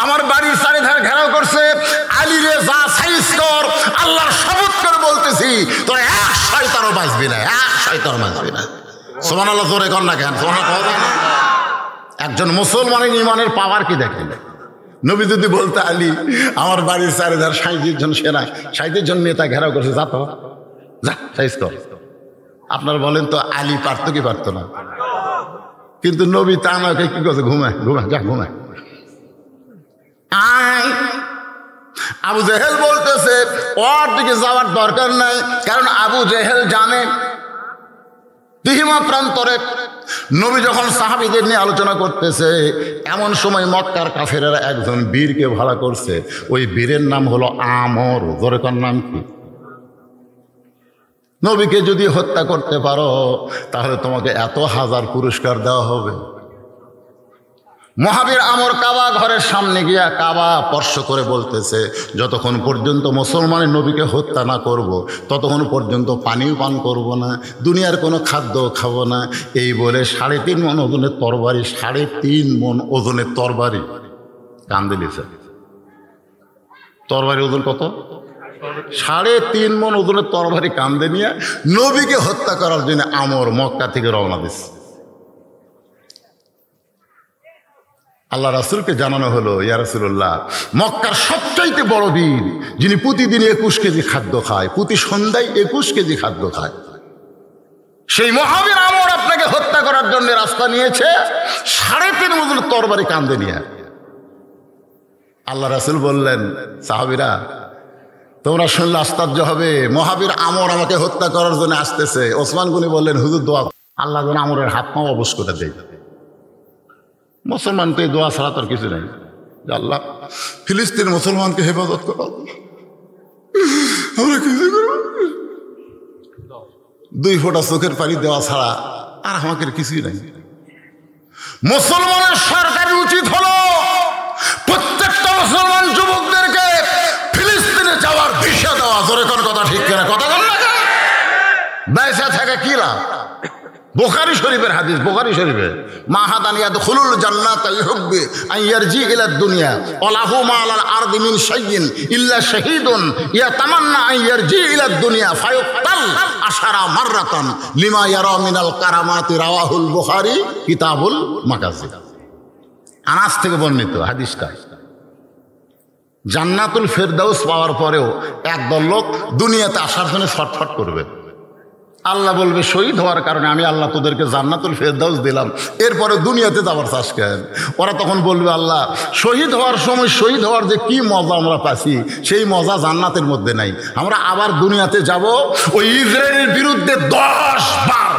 আমার বাড়ির চারিধারে ঘেরাও করছে, আলী রে যা সাইজ কর, আল্লাহর শপথ করে বলতেছি তোরা এক শয়তানও বাঁচবি না, এক শয়তানও বাঁচবি না। সুবহানাল্লাহ জোরে কর না কেন? সুবহানাল্লাহ। একজন মুসলমানের ইমানের পাওয়ার কি দেখেন। নবী যদি বলতে আলী আমার বাড়ির চারিধারে 37 জন সেনা, 37 জন নেতা ঘেরাও করছে, যা তো যা সাইজ কর। আপনারা বলেন তো আলী পারতো কি পারতো না? কিন্তু নবী তা নয়, কি করছে? ঘুমায় ঘুমায়, যা ঘুমায়। আবু জেহেল বলতেছে ওর দিকে যাওয়ার দরকার নাই, কারণ আবু জেহেল জানে তিহিমা প্রান্তরে নবী যখন সাহাবীদের নিয়ে আলোচনা করতেছে, এমন সময় মক্কার কাফেরেরা একজন বীরকে ভাড়া করছে। ওই বীরের নাম হলো আমর। জোরে কর নাম কি? নবীকে যদি হত্যা করতে পারো তাহলে তোমাকে এত হাজার পুরস্কার দেওয়া হবে। মহাবীর আমর কাবা ঘরের সামনে গিয়া কাবা স্পর্শ করে বলতেছে, যতক্ষণ পর্যন্ত মুসলমানের নবীকে হত্যা না করব ততক্ষণ পর্যন্ত পানিও পান করব না, দুনিয়ার কোনো খাদ্য খাবো না। এই বলে 3.5 মণ ওজনের তরবারি, 3.5 মণ ওজনের তরবারি কান্দে দিয়েছে। তরবারি ওজন কত? 3.5 মণ ওজনের তরবারি কান্দে নিয়ে নবীকে হত্যা করার জন্য আমর মক্কা থেকে রওনা দিচ্ছে। আল্লাহ রাসূলকে জানানো হলো, ইয়া রাসূলুল্লাহ, মক্কার সবচাইতে বড় বীর যিনি প্রতিদিন 21 কেজি খাদ্য খায়, প্রতি সন্ধ্যায় 21 কেজি খাদ্য খায়, সেই মহাবীর আমর আপনাকে হত্যা করার জন্য রাস্তা নিয়েছে 3.5 মণ তরবারি কান্দে নিয়ে। আল্লাহ রাসূল বললেন, সাহাবীরা তোমরা শুনলে আশ্চর্য হবে, মহাবীর আমর আমাকে হত্যা করার জন্য আসতেছে। ওসমান গনি বললেন, হুজুর দোয়া আল্লাহ যেন আমরের হাত পাও অবশ করে দেয়। মুসলমান তো এই দোয়া ছাড়া তোর কিছু নেই, আল্লাহ ফিলিস্তিন মুসলমানকে হেফাজত করো, আমরা কিছু করব। 2 ফোঁটা চোখের পানি দেওয়া ছাড়া আর আমাকে কিছুই নাই। মুসলমানের সরকারি উচিত হলো প্রত্যেকটা মুসলমান যুবকদেরকে ফিলিস্তিনে যাওয়ার ভিসা দেওয়া। জোরে কোন কথা ঠিক কিনা? কথা বল না, বেঁচে থাকা কি লাভ? বুখারী শরীফের হাদিস, বুখারী শরীফে, মা হাদানিয়া দুখুলুল জান্নাত ইহুব্বি আন ইয়ারজি ইলা দুনিয়া ওয়া লাহু মা আলাল আরদি মিন শাইইন ইল্লা শাহীদুন ইয়াতামান্না আন ইয়ারজি ইলা দুনিয়া ফায়ুক্তাল 10 মাররাতান লিমা ইয়ারা মিনাল কারামাতি। রাওয়াহুল বুখারী কিতাবুল মাগাজি। আনাস থেকে বর্ণিত হাদিসটা। জান্নাতুল ফেরদাউস পাওয়ার পরেও একদল লোক দুনিয়াতে আসার জন্য ছটফট করবে। আল্লাহ বলবে, শহীদ হওয়ার কারণে আমি আল্লাহ তোদেরকে জান্নাতুল ফেরদাউস দিলাম, এরপরে দুনিয়াতে যাবার চাষ করেন। ওরা তখন বলবে, আল্লাহ শহীদ হওয়ার সময় শহীদ হওয়ার যে কি মজা আমরা পাচ্ছি, সেই মজা জান্নাতের মধ্যে নাই। আমরা আবার দুনিয়াতে যাব, ওই ইসরায়েলের বিরুদ্ধে 10 বার,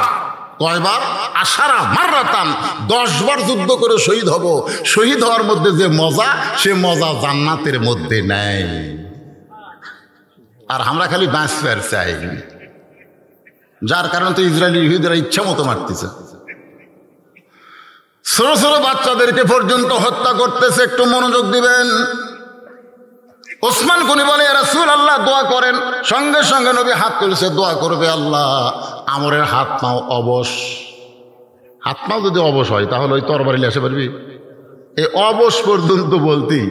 কয়বার? 10 মাররাতান, 10 বার যুদ্ধ করে শহীদ হব। শহীদ হওয়ার মধ্যে যে মজা, সে মজা জান্নাতের মধ্যে নেই। আর আমরা খালি বাঁচ ফের চাই, যার কারণে তো ইসরায়েলি ইহুদিরা ইচ্ছা মতো মারতেছে। ছোট ছোট বাচ্চাদেরকে পর্যন্ত হত্যা করতেছে। একটু মনোযোগ দিবেন। ওসমান গনি বলে, ইয়া রাসূলুল্লাহ দোয়া করেন। সঙ্গে সঙ্গে নবী হাত তুলেছে, দোয়া করবে, আল্লাহ আমরের হাত পাও অবশ। হাত পাও যদি অবশ হয় তাহলে ওই তরবারি আসে পারবি? এই অবশ পর্যন্ত বলতেই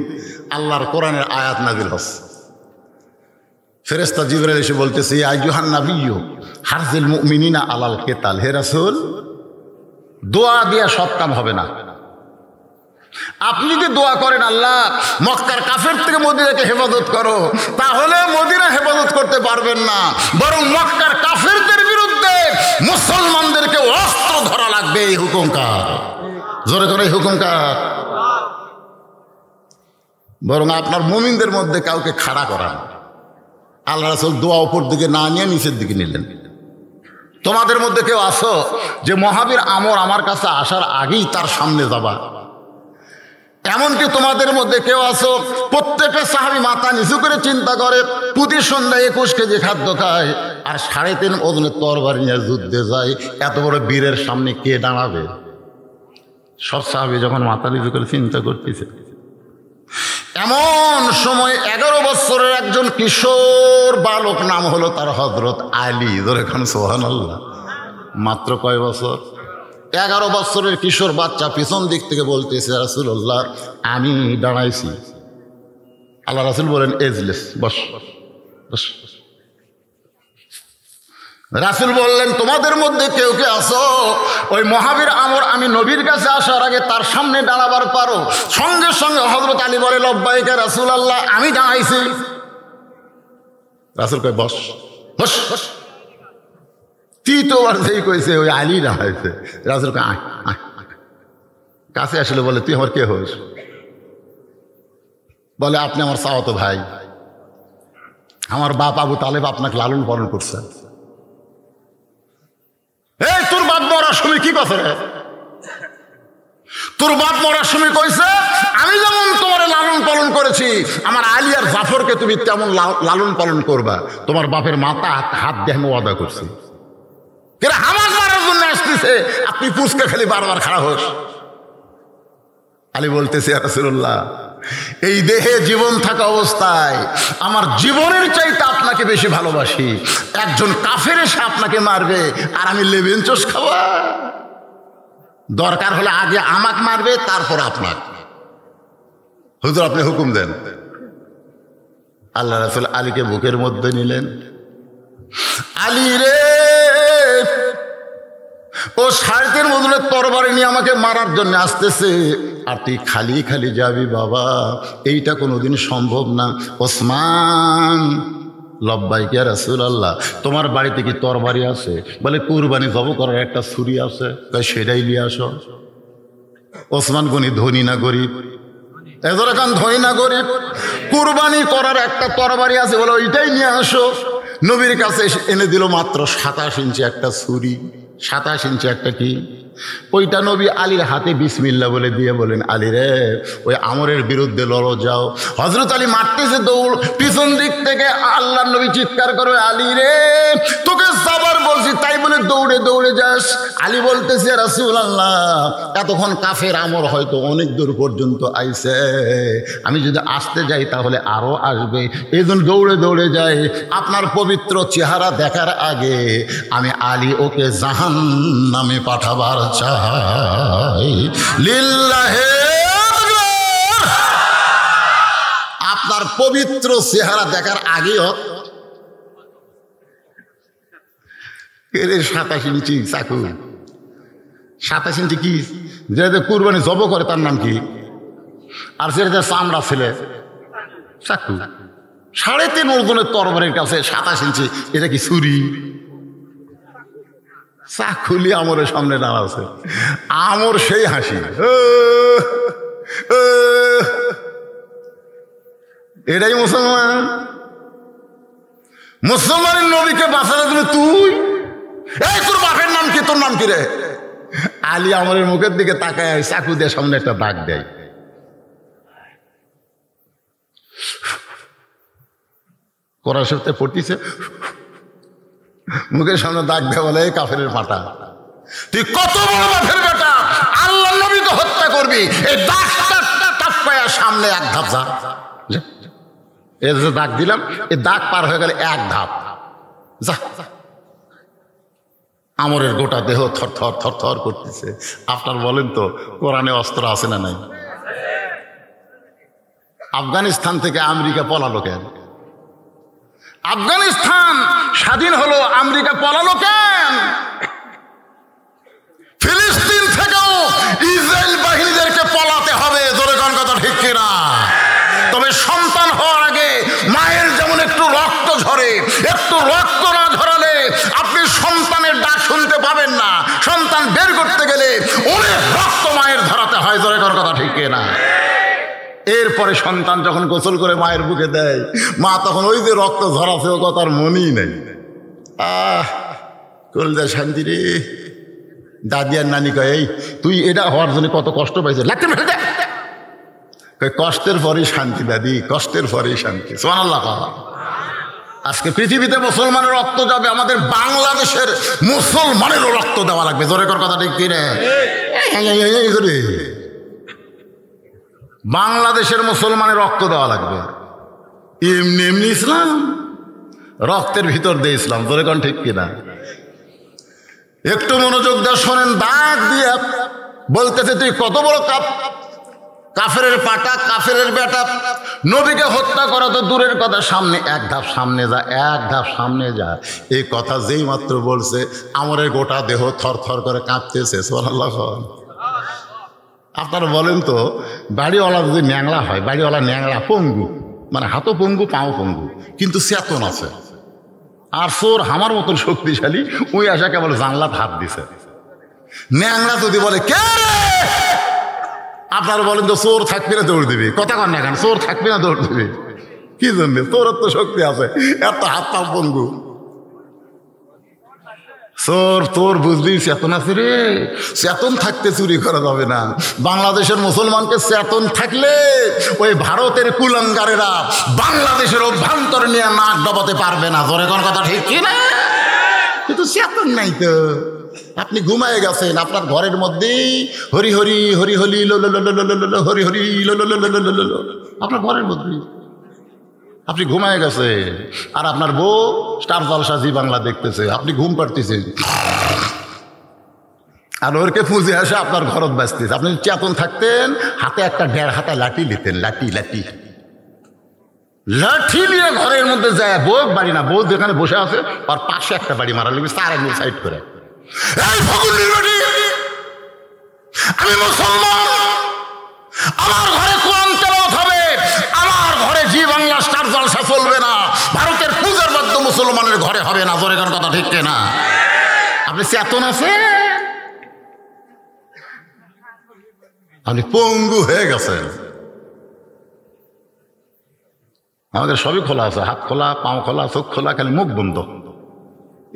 আল্লাহর কোরআনের আয়াত নাযিল হচ্ছে। ফেরেশতা জিবরাইল এসে বলতেছে, ইয়া আইয়ুহান নাবিয়্যু হারজিল মুমিনিনা আলাল কিতাল। হে রাসূল, দোয়া দিয়া সব কাম হবে না। আপনি যদি দোয়া করেন, আল্লাহ মক্কার কাফের থেকে মদিনাকে হেফাজত করো, তাহলে মদিনা হেফাজত করতে পারবেন না, বরং মক্কার কাফেরদের বিরুদ্ধে মুসলমানদেরকে অস্ত্র ধরা লাগবে। এই হুকুম কার? জোরে করে এই হুকুম কার? বরং আপনার মুমিনদের মধ্যে কাউকে খাড়া করান। আল্লাহ রাসূল দোয়া উপর দিকে না নিয়ে নিচের দিকে নিলেন। তোমাদের মধ্যে কেউ আসো যে মহাবীর আমর আমার কাছে আসার আগেই তার সামনে যাবা? এমনকি তোমাদের মধ্যে কেউ আসো প্রত্যেকটা সাহাবী মাথা নিচু করে চিন্তা করে, প্রতি সন্ধ্যায় 21 কেজি খাদ্য খায়, আর 3.5 ওজনের তরবারি নিয়ে যুদ্ধে যায়। এত বড় বীরের সামনে কে দাঁড়াবে? সব সাহাবী যখন মাথা নিচু করে চিন্তা করতেছে, এমন সময় 11 বছরের একজন কিশোর বালক, নাম হলো তার হযরত আলী। ধরে খান সুবহানাল্লাহ। মাত্র কয় বছর? 11 বছরের কিশোর বাচ্চা পিছন দিক থেকে বলতেছে, রাসূলুল্লাহ আমি দাঁড়াইছি। আল্লাহ রাসূল বলেন এজলিস, বস বস। রাসূল বললেন তোমাদের মধ্যে কেউ কে আছো ওই মহাবীর আমর আমি নবীর কাছে আসার আগে তার সামনে দাঁড়াবার পারো? সঙ্গে সঙ্গে হযরত আলী বলে লব্বাইকা রাসূলুল্লাহ আমি দাঁড়াইছি। রাসূল কয় বস বস বস। তৃতীয়বার যেই কইছে ওই আলী দাঁড়াইছে। রাসূল কয় আয় আয়। কাছে আসলে বলে তুই আমার কে হোস? বলে আপনি আমার চাওয়াতো ভাই, আমার বাপ আবু তালেব আপনাকে লালন পালন করছে। এই তোর বাপ মরার সময় কি কথা রে? তোর বাপ মরার সময় কইছে আমি যেমন তোমার লালন পালন করেছি আমার আলী আর জাফরকে তুমি তেমন লালন পালন করবা। তোমার বাপের মাথা হাত দিয়ে আমি ওয়াদা করছি। হামাজ মারার জন্য আসতেছে, আপনি পুচকে খালি বারবার খাড়া হোস। আলী বলতেছে ইয়া রাসূলুল্লাহ এই দেহে জীবন থাকা অবস্থায় আমার জীবনের চাইতে আপনাকে বেশি ভালোবাসি। একজন কাফের এসে আপনাকে মারবে আর আমি লেবেন চোষ খাওয়া? দরকার হলে আগে আমাকে মারবে তারপর আপনার। হুজুর আপনি হুকুম দেন। আল্লাহ রাসূল আলীকে বুকের মধ্যে নিলেন। আলী রে, ও 3.5 মজুরের তরবারি নিয়ে আমাকে মারার জন্য আসতেছে আর তুই খালি খালি যাবি বাবা, এইটা কোনোদিন সম্ভব না। ওসমান লব্বাইক ইয়া রাসূলুল্লাহ তোমার বাড়িতে কি তরবারি আছে? বলে কুরবানি জব করার একটা ছুরি আছে। সেটাই নিয়ে আসো। ওসমান গনি ধনী না গরিব? এজরা খান ধনী না গরিব? কুরবানি করার একটা তরবারি আছে, বলে ওইটাই নিয়ে আসো। নবীর কাছে এনে দিল মাত্র 27 ইঞ্চি একটা ছুরি। 27 ইঞ্চি একটা কি? ওইটা নবী আলীর হাতে বিসমিল্লাহ বলে দিয়ে বলেন আলী রে ওই আমরের বিরুদ্ধে লড়ো যাও। হযরত আলী মারতেছে দৌড়, পিছন দিক থেকে আল্লাহর নবী চিৎকার করে আলী রে তোকে সাবার বলছি তাই বলে দৌড়ে দৌড়ে যাস। আলী বলতেছে রাসূলুল্লাহ এতক্ষণ কাফের আমর হয়তো অনেক দূর পর্যন্ত আইছে, আমি যদি আসতে যাই তাহলে আরো আসবে, এই জন্য দৌড়ে দৌড়ে যাই। আপনার পবিত্র চেহারা দেখার আগে আমি আলী ওকে জাহান্নামে পাঠাবার চাই। লিল্লাহে আপনার পবিত্র চেহারা দেখার আগে হোক। 27 ইঞ্চি চাকু, 27 ইঞ্চি কি? যে কুরবানি জব করে তার নাম কি? আর সেটা চামড়া ছেলে চাকু। 3.5 ওজনের তরবারির কাছে 27 ইঞ্চি, এটা কি ছুরি? চাকুলি আমরের সামনে দাঁড়াচ্ছে। আমর সেই হাসি, এটাই মুসলমান। মুসলমানের নবীকে বাঁচাতে তুমি তুই? এই তোর বাপের নাম কি? তোর নাম কি রে? আলী আমরের মুখের দিকে তাকায় চাকু দিয়ে সামনে একটা দাগ দেয়। কোরআন শরীফে পড়তিছে, মুখের সামনে দাগ দেয়, বলে এই কাফেরের ফাটা, তুই কত বড় বাপের বেটা, আল্লাহর নবীকে হত্যা করবি, এই দাগটা টাপ্পায়া সামনে এক ধাপ যা। এই যে দাগ দিলাম, এই দাগ পার হয়ে গেলে এক ধাপ যা। আমরের গোটা দেহ থর থর থর থর করতেছে। আপনার বলেন তো কোরআনে অস্ত্র আছে না নাই? আফগানিস্তান থেকে আমেরিকা পলালো কেন? আফগানিস্তান স্বাধীন হলো, আমেরিকা পলালো কেন? ফিলিস্তিন থেকেও ইসরায়েল বাহিনীদেরকে পলাতে হবে। জোরে কোন কথা ঠিক কিনা? তবে সন্তান হওয়ার আগে মায়ের যেমন একটু রক্ত ঝরে, একটু রক্ত না ঝরালে আপনি সন্তানের ডাক শুনতে পাবেন না। সন্তান বের করতে গেলে অনেক রক্ত মায়ের ধরাতে হয়। জোরে কোন কথা ঠিক কিনা? এরপরে সন্তান যখন গোসল করে মায়ের বুকে দেয়, মা তখন ওই যে রক্ত ঝরাছে ও কথার মনেই নেই। কলজা শান্তি রে। দাদি আর নানি কয় এই তুই এটা হওয়ার জন্য কত কষ্ট পাইছে, লাগতে ফেলে দে। কষ্টের পরেই শান্তি দাদি, কষ্টের পরেই শান্তি। সুবহানাল্লাহ। আজকে পৃথিবীতে মুসলমানের রক্ত যাবে, আমাদের বাংলাদেশের মুসলমানেরও রক্ত দেওয়া লাগবে। জোরে কর কথা ঠিক কিনে? বাংলাদেশের মুসলমানের রক্ত দেওয়া লাগবে। এমনি এমনি ইসলাম, রক্তের ভিতর দিয়ে ইসলাম। জোরে কর ঠিক কিনা? একটু মনোযোগ দিয়ে শোনেন। দাগ দিয়ে বলতেছে তুই কত বড় কাফেরের পাটা, কাফেরের বেটা। নবীকে হত্যা করা তো দূরের কথা, সামনে এক ধাপ সামনে যা, এক ধাপ সামনে যা। এই কথা যেই মাত্র বলছে আমরের গোটা দেহ থর থর করে কাঁপতেছে। সুবহানাল্লাহ। আপনারা বলেন তো, বাড়িওয়ালা যদি ন্যাংলা হয়, বাড়িওয়ালা ন্যাংলা পঙ্গু, মানে হাতও পঙ্গু পাও পঙ্গু, কিন্তু চেতন আছে। আর চোর আমার মতন শক্তিশালী, ওই আশা কেবল জানলাত হাত দিছে। ন্যাংলা যদি বলে কে, আপনারা বলেন তো চোর থাকবে না দৌড় দিবি। কথা কন না কেন? চোর থাকবে না দৌড় দিবি কি জন্য? চোরের তো শক্তি আছে, এত হাত পা পঙ্গু। চোর তোর বুঝবি চেতন আছে রে, চেতন থাকতে চুরি করা যাবে না। বাংলাদেশের মুসলমানকে চেতন থাকলে ওই ভারতের কুলাঙ্গারেরা বাংলাদেশের অভ্যন্তর নিয়ে নাক ডবাতে পারবে না। জোরে কোন কথা ঠিক কি না? কিন্তু চেতন নাই তো। আপনি ঘুমায় গেছেন, আপনার ঘরের মধ্যেই হরি হরি হরি হরি হরি হরি আপনার ঘরের মধ্যেই আপনি ঘুমায় গেছে। আর আপনার বউ স্টার জলসা জি বাংলা দেখতেছে, আপনি ঘুম পাড়তেছেন। আর ওরকে পুঁজি আসে আপনার ঘরত বাঁচতেছে। আপনি চেতন থাকতেন, হাতে একটা 1.5 হাতা লাঠি নিতেন। লাঠি লাঠি লাঠি নিয়ে ঘরের মধ্যে যায়। বউ বাড়ি না, বউ যেখানে বসে আছে আর পাশে একটা বাড়ি মারা লাগবে, 4 আঙ্গুল সাইড করে। আমি মুসলমান, আমার ঘরে কোরআন তেলাওয়াত হবে, আমার ঘরে জি বাংলা স্টার জলসা চলবে না, ভারতের পূজার বাদ্য মুসলমানের ঘরে হবে না। জোরে কোন কথা ঠিক না? আপনি চেতন আছে, আপনি পঙ্গু হয়ে গেছেন। আমাদের সবই খোলা আছে, হাত খোলা, পাও খোলা, চোখ খোলা, খালি মুখ বন্ধ।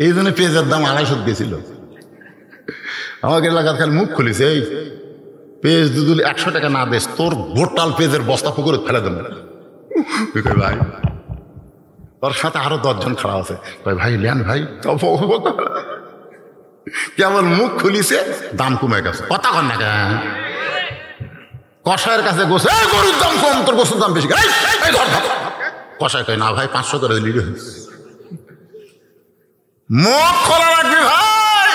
এই জন্য পেঁয়াজের দাম 250 গেছিল। আমাদের এলাকার খালি মুখ খুলিছে, এই পেঁয়াজ দুদুল 100 টাকা না দেশ, তোর বোটাল পেঁয়াজের বস্তা পুকুরে ফেলে দেন ভাই। তোর সাথে আরো 10 জন খাড়া আছে, ভাই লেন ভাই। কেমন মুখ খুলিছে, দাম কমে গেছে। কথা কন না কেন? কষায়ের কাছে গোস, গরুর দাম কম, তোর গোসের দাম বেশি। কষায় কয় না ভাই 500 করে দিলি। মুখ খোলা রাখবি ভাই,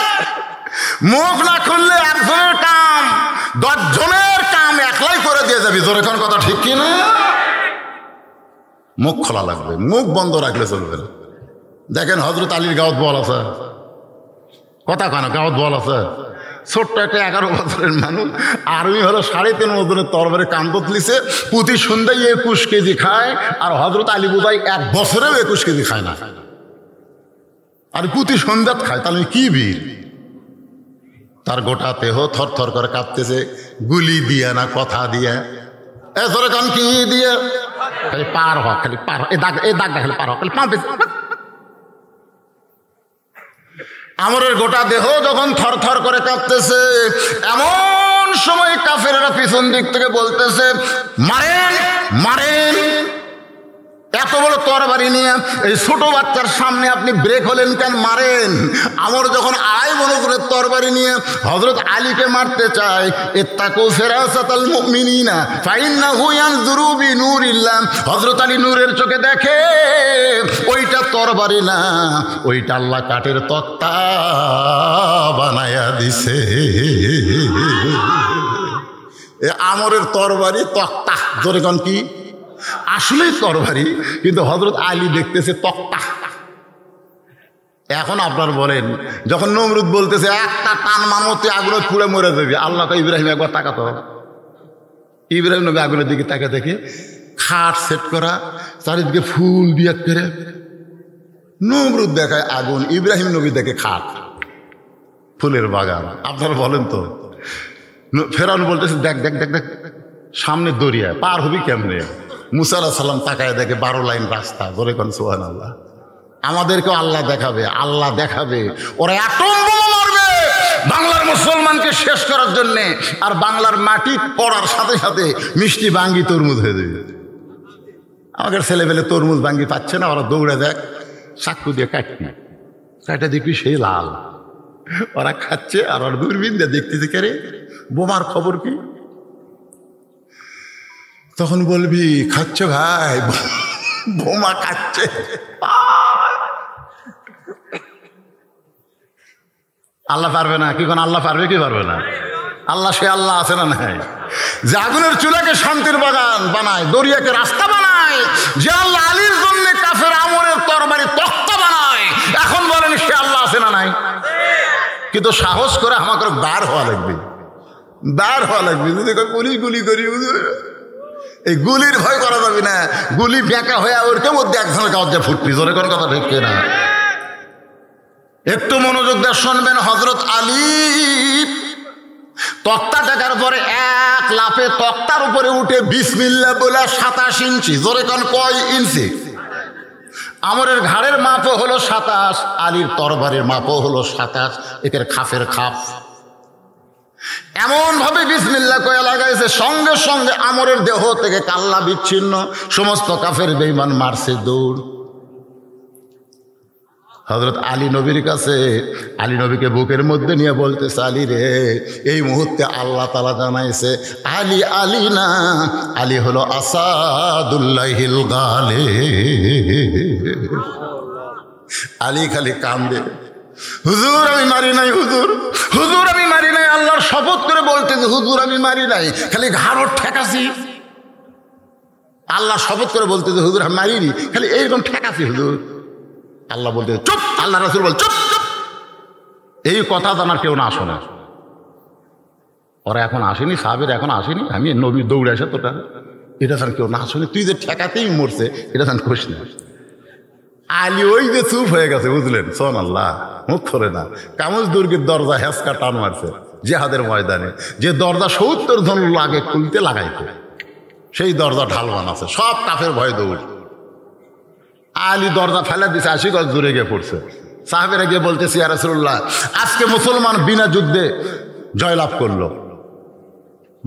মুখ না খুললে একজনের কাম 10 জনের কাম একলাই করে দিয়ে যাবি। জোরে কোন কথা ঠিক কি না? মুখ খোলা লাগবে, মুখ বন্ধ রাখলে চলবে না। দেখেন হযরত আলীর গাওয়াত বল আছে, কথা কেন গাওয়াত বল আছে। ছোট্ট একটা 11 বছরের মানুষ, আর্মি হলো 3.5 ওজনের তরবারি কান্দত লিছে, প্রতি সন্ধ্যায় 21 কেজি খায়। আর হযরত আলী বোধহয় 1 বছরেও 21 কেজি খায় না, আর প্রতি সন্ধ্যাত খায়। তাহলে কি বীর? তার গোটা দেহ থর থর করে কাঁপতেছে। গুলি দিয়ে না কথা দিয়ে, এজরে কান কি দিয়ে, খালি পার হ, খালি পার হ, এই দাগটা খালি পার হ, খালি পাঁপে। আমরের গোটা দেহ যখন থর থর করে কাঁপতেছে, এমন সময় কাফেররা পিছন দিক থেকে বলতেছে মারেন মারেন। এত বড় তরবারি নিয়ে এই ছোট বাচ্চার সামনে আপনি ব্রেক হলেন কেন? মারেন। আমর যখন 2.5 মনোজনের তরবারি নিয়ে হযরত আলীকে মারতে চায়, ইত্তাকু ফিরাসাতাল মুমিনিনা ফাইন্নাহু ইয়ানজুরু বিনুরিল্লাহ। হযরত আলী নূরের চোখে দেখে ওইটা তরবারি না, ওইটা আল্লাহ কাঠের তক্তা বানায়া দিছে। এ আমরের তরবারি তক্তা। জোরে কোন কি? আসলেই তরবারি, কিন্তু হযরত আলী দেখতেছে তক্তা। এখন আপনার বলেন, যখন নমরুদ বলতেছে একটা টান মারমতে আগুনে পুড়ে মরে যাবে, আল্লাহ তো ইব্রাহিম একবার তাকাতো। ইব্রাহিম নবী আগুনের দিকে তাকে দেখে, খাট সেট করা, চারিদিকে ফুল দিয়ে করে। নমরুদ দেখায় আগুন, ইব্রাহিম নবী দেখে খাট, ফুলের বাগান। আপনারা বলেন তো, ফেরাউন বলতেছে দেখ দেখ দেখ দেখ সামনে দরিয়া, পার হবি কেমনে? মুসা আলাইহিস সালাম তাকায় দেখে 12 লাইন রাস্তা। বলে কোন সুবহানাল্লাহ। আমাদেরকেও আল্লাহ দেখাবে, আল্লাহ দেখাবে। ওরা অ্যাটম বোমা মারবে বাংলার মুসলমানকে শেষ করার জন্যে, আর বাংলার মাটি পড়ার সাথে সাথে মিষ্টি বাঙ্গি তরমুজ হয়ে যাবে। আমাদের ছেলেবেলে তরমুজ বাঙ্গি পাচ্ছে না, ওরা দৌড়ে দেখ চাকু দিয়ে কাটবি, কাটা দেখবি সেই লাল। ওরা খাচ্ছে আর ওর দূরবীন দিয়ে দেখতেছে কে রে, বোমার খবর কি? তখন বলবি খাচ্ছে ভাই, বোমা খাচ্ছে। আল্লাহ পারবে না কি? কোন আল্লাহ পারবে কি পারবে না? আল্লাহ সে আল্লাহ আছে না নাই? যে আগুনের চুলাকে শান্তির বাগান বানায়, দরিয়াকে রাস্তা বানায়, যে আল্লাহ আলীর জন্য কাফের আমরের তরবারি তক্তা বানায়, এখন বলেন সে আল্লাহ আছে না নাই? কিন্তু সাহস করে আমাকে বার হওয়া লাগবে, বার হওয়া লাগবে। যদি পুলিশ গুলি করি, এই গুলির ভয় করা যাবে না। গুলি বেঁকা হয়ে ওর কেউ মধ্যে একজনের কাছে ফুটবি, জোরে কোন কথা ঠিক না? একটু মনোযোগ দিয়ে শুনবেন। হযরত আলী তক্তা দেখার পরে এক লাফে তক্তার উপরে উঠে বিসমিল্লাহ বলে 27 ইঞ্চি, জোরে কোন কয় ইঞ্চি? আমরের ঘাড়ের মাপও হলো 27, আলীর তরবারির মাপও হলো 27, একের খাফের খাপ। এমন ভাবে বিসমিল্লাহ কয়ে লাগাইছে, সঙ্গে সঙ্গে আমরের দেহ থেকে কাল্লা বিচ্ছিন্ন, সমস্ত কাফের বেঈমান মারছে দৌড়। হযরত আলী নবীর কাছে, আলী নবীকে বুকের মধ্যে নিয়ে বলতেছে, আলী রে, এই মুহূর্তে আল্লাহ তাআলা জানাইছে আলী আলী না, আলী হলো আসাদুল্লাহিল গালিব। আলী খালি কান্দে, হুজুর আমি মারি নাই, হুজুর হুজুর আমি মারি নাই। আল্লাহর শপথ করে বলতেছে হুজুর আমি মারি নাই, খালি ঘাড় ঠেকাছি। আল্লাহ শপথ করে বলতেছে হুজুর আমি মারিনি, খালি এইরকম ঠেকাছি হুজুর। আল্লাহ বলতে চুপ, আল্লাহ রাসূল বল চুপ চুপ। এই কথা জানার কেউ না শোনে। ওরা এখন আসেনি, সাহাবের এখন আসেনি, আমি নবী দৌড়ে আসে তোটা, এটা যেন কেউ না শোনে। তুই যে ঠেকাতেই মরছে এটা যেন করিস না। আলী ওই যে চুপ হয়ে গেছে, বুঝলেন? সোন আল্লাহ, মুখ খোলে না। কামুজ দুর্গের দরজা হেঁচকা টান মারছে জিহাদের ময়দানে, যে দরজা 70 জন লাগে খুলতে লাগাইতো, সেই দরজা ঢাল বানাচ্ছে, সব কাফের ভয় দৌড়। আলী দরজা ফেলে দিছে, 80 গজ দূরে গিয়ে পড়ছে। সাহাবেরা গিয়ে বলতেছে ইয়া রাসূলুল্লাহ, আজকে মুসলমান বিনা যুদ্ধে জয়লাভ করলো।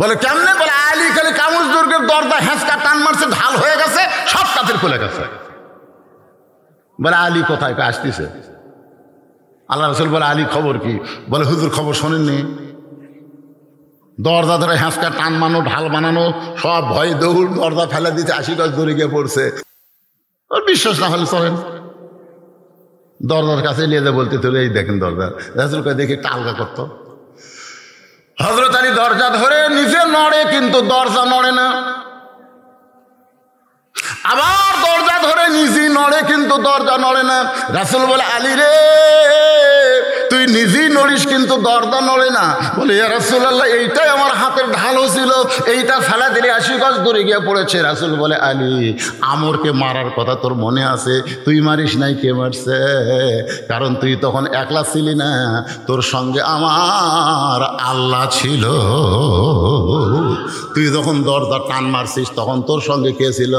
বলে কেমনে? বলে আলী খালি কামুজ দুর্গের দরজা হেঁচকা টান মারছে, ঢাল হয়ে গেছে, সব কাফের খুলে গেছে। বলে আলী কোথায়? আসতেছে। আল্লাহ রাসূল বলে আলী খবর কি? বলে হুজুর খবর শোনেননি? দরজা ধরে হেঁচকা টান মানো, ঢাল বানানো, সব ভয় দৌড়, দরজা ফেলে দিতে 80 গজ দূরে গিয়ে পড়ছে। ওর বিশ্বাস না হলে চলেন, দরজার কাছে নিয়ে যা বলতে চলে, এই দেখেন দরজা। রাসূল কয় দেখি একটা আলগা করতো। হযরত আলী দরজা ধরে নিচে নড়ে, কিন্তু দরজা নড়ে না। আবার দরজা ধরে নিজেই নড়ে, কিন্তু দরজা নড়ে না। রাসূল বলে আলী রে, তুই নিজেই নড়িস কিন্তু দরজা নড়ে না। বলে ইয়া রাসূলুল্লাহ, এইটাই আমার হাতের ঢালও ছিল, এইটা ফেলা দিলে 80 গজ দূরে গিয়ে পড়েছে। রাসূল বলে আলী, আমরকে মারার কথা তোর মনে আছে? তুই মারিস নাই, কে মারছে? কারণ তুই তখন একলা ছিলি না, তোর সঙ্গে আমার আল্লাহ ছিল। তুই যখন দরজা টান মারছিস তখন তোর সঙ্গে কে ছিল?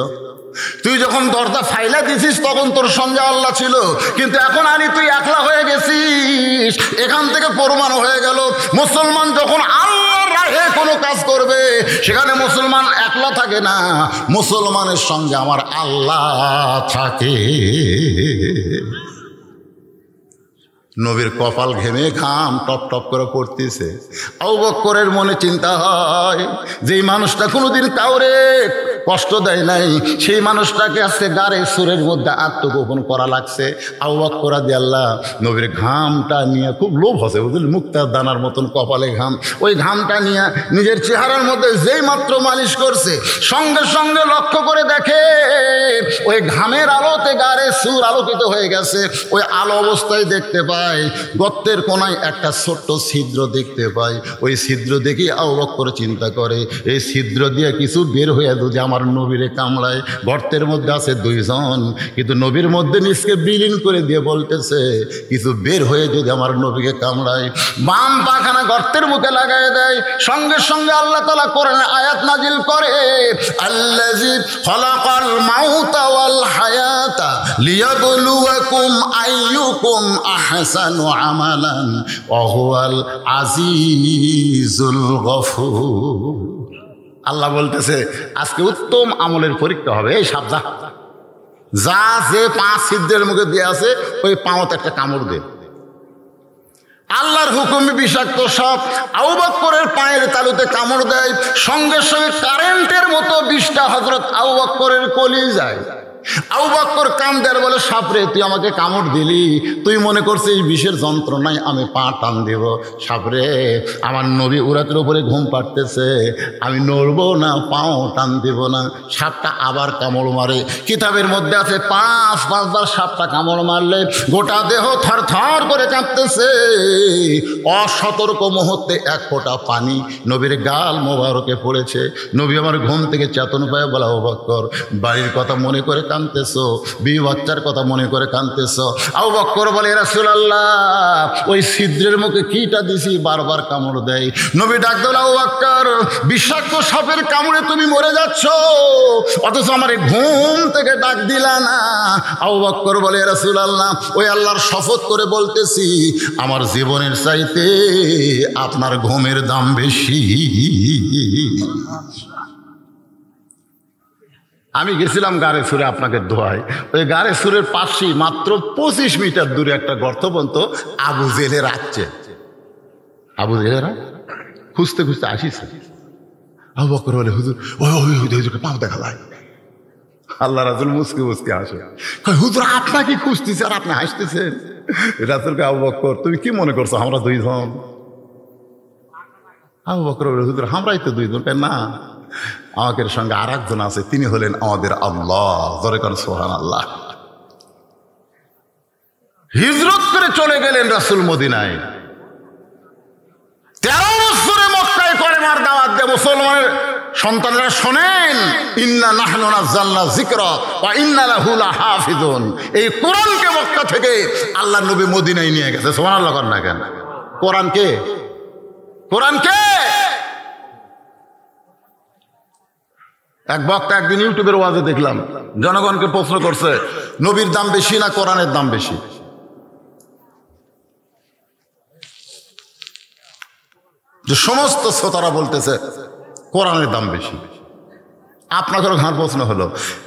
তুই যখন দরজা ফাইলা দিছিস তখন তোর সঙ্গে আল্লাহ ছিল। কিন্তু এখন আলী তুই একলা হয়ে গেছিস। এখান থেকে প্রমাণ হয়ে গেল, মুসলমান যখন আল্লাহর রাহে কোনো কাজ করবে সেখানে মুসলমান একলা থাকে না, মুসলমানের সঙ্গে আমার আল্লাহ থাকে। নবীর কপাল ঘেমে ঘাম টপ টপ করে পড়তেছে। আবু বকরের মনে চিন্তা হয়, যেই মানুষটা কোনোদিন কাউরে কষ্ট দেয় নাই, সেই মানুষটাকে আজকে গাড়ে সুরের মধ্যে আত্মগোপন করা লাগছে। আবু বকর রাদিয়াল্লাহু নবীর ঘামটা নিয়ে খুব লোভ হচ্ছে, বুঝলি, মুক্তার দানার মতন কপালে ঘাম। ওই ঘামটা নিয়ে নিজের চেহারার মধ্যে যেই মাত্র মালিশ করছে, সঙ্গে সঙ্গে লক্ষ্য করে দেখে ওই ঘামের আলোতে গাড়ে সুর আলোকিত হয়ে গেছে। ওই আলো অবস্থায় দেখতে পায় গর্তের কোনায় একটা ছোট্ট ছিদ্র দেখতে পায়। ওই ছিদ্র দেখি আবু বকর চিন্তা করে, এই ছিদ্র দিয়ে কিছু বের হয়ে যদি আমার নবীরে কামড়ায়। গর্তের মধ্যে আছে 2 জন, কিন্তু নবীর মধ্যে নিজকে বিলীন করে দিয়ে বলতেছে কিছু বের হয়ে যদি আমার নবীকে কামড়ায়। বাম পাখানা গর্তের মুখে লাগাই দেয়। সঙ্গে সঙ্গে আল্লাহ তাআলা কোরআনে আয়াত নাজিল করে, আল্লাযী খালাকাল মাউতা ওয়াল হায়াতা লিয়াবলুয়াকুম আইয়ুকুম আহসানু আমালান ওয়া হুয়াল আজিজুল গফুর। আল্লাহ বলতেছে আজকে উত্তম আমলের পরীক্ষা হবে। এই সাবধান, যা যে 5 ছিদ্রের মুখে দিয়ে আছে ওই পাওতে একটা কামড় দে। আল্লাহর হুকুমে বিষাক্ত সাপ আবু বকরের পায়ের তালুতে কামড় দেয়, সঙ্গে সঙ্গে কারেন্টের মতো বিষটা হযরত আবু বকরের কলি যায়। আবু বকর কান্দে আর বলে, সাপরে তুই আমাকে কামড় দিলি, তুই মনে করছিস বিষের যন্ত্রণায় আমি পা টান দেব? সাপরে, আমার নবী উরাতের উপরে ঘুম পাড়তেছে, আমি নড়বো না, পাও টান দেব না। সাপটা আবার কামড় মারে। কিতাবের মধ্যে আছে 5বার সাপটা কামড় মারলে গোটা দেহ থরথর করে কাঁপতেছে। অসতর্ক মুহূর্তে 1 ফোঁটা পানি নবীর গাল মোবারকে পড়েছে। নবী আমার ঘুম থেকে চেতন পায়, বলা, আবু বকর বাড়ির কথা মনে করে কাঁদতেছো, বিবি বাচ্চার কথা মনে করে কাঁদতেছো। আবু বকর বলে, রাসূলুল্লাহ, ওই ছিদ্রের মুখে কিটা দিছি, বারবার কামড় দেয়। নবী ডাক দিল, আবু বকর, বিষাক্ত সাপের কামড়ে তুমি মরে যাচ্ছ, অথচ আমার ঘুম থেকে ডাক দিলা না। আবু বকর বলে, রাসূলুল্লাহ, ওই আল্লাহর শপথ করে বলতেছি, আমার জীবনের চাইতে আপনার ঘুমের দাম বেশি। আমি গেছিলাম গাড়ে সুরে আপনাকে দোয়ায়, ওই গাড়ে সুরের পাশেই মাত্র 25 মিটার দূরে একটা গর্ত পর্যন্ত আবু জেলের আসছে। আবু জেলেরা খুঁজতে খুঁজতে আসিছে। আবু বকর বলে, হুজুর ওই হুজুরকে পাও দেখা যায়। আল্লাহ রাসূল মুসকে মুসকে আসে, হুজুর আপনাকে খুঁজতেছে আর আপনি হাসতেছেন। রাসূলকে, আবু বকর তুমি কি মনে করছো আমরা 2 জন? আবু বকর বলে, হুজুর আমরাই তো 2 জন। না, আমাদের সঙ্গে আর একজন আছে, তিনি হলেন আমাদের আল্লাহ। জোরে করেন সুবহানাল্লাহ। হিজরত করে চলে গেলেন রাসূল মদিনায়। 13 বছরে মক্কায় কলেমার দাওয়াত দিয়ে মুসলমানের সন্তানেরা শোনেন, ইন্না নাহনু নাযালনা যিকরা ওয়া ইন্না লাহু লাহাফিজুন। এই কোরআনকে মক্কা থেকে আল্লাহ নবী মদিনায় নিয়ে গেছে। সুবহানাল্লাহ করেন না কেন? কোরআনকে এক বক্তা একদিন ইউটিউবের ওয়াজে দেখলাম, জনগণকে প্রশ্ন করছে, নবীর দাম বেশি না কোরআনের দাম বেশি? যে সমস্ত শ্রোতারা বলতেছে কোরআনের দাম বেশি। আপনাদের ঘাট প্রশ্ন হলো,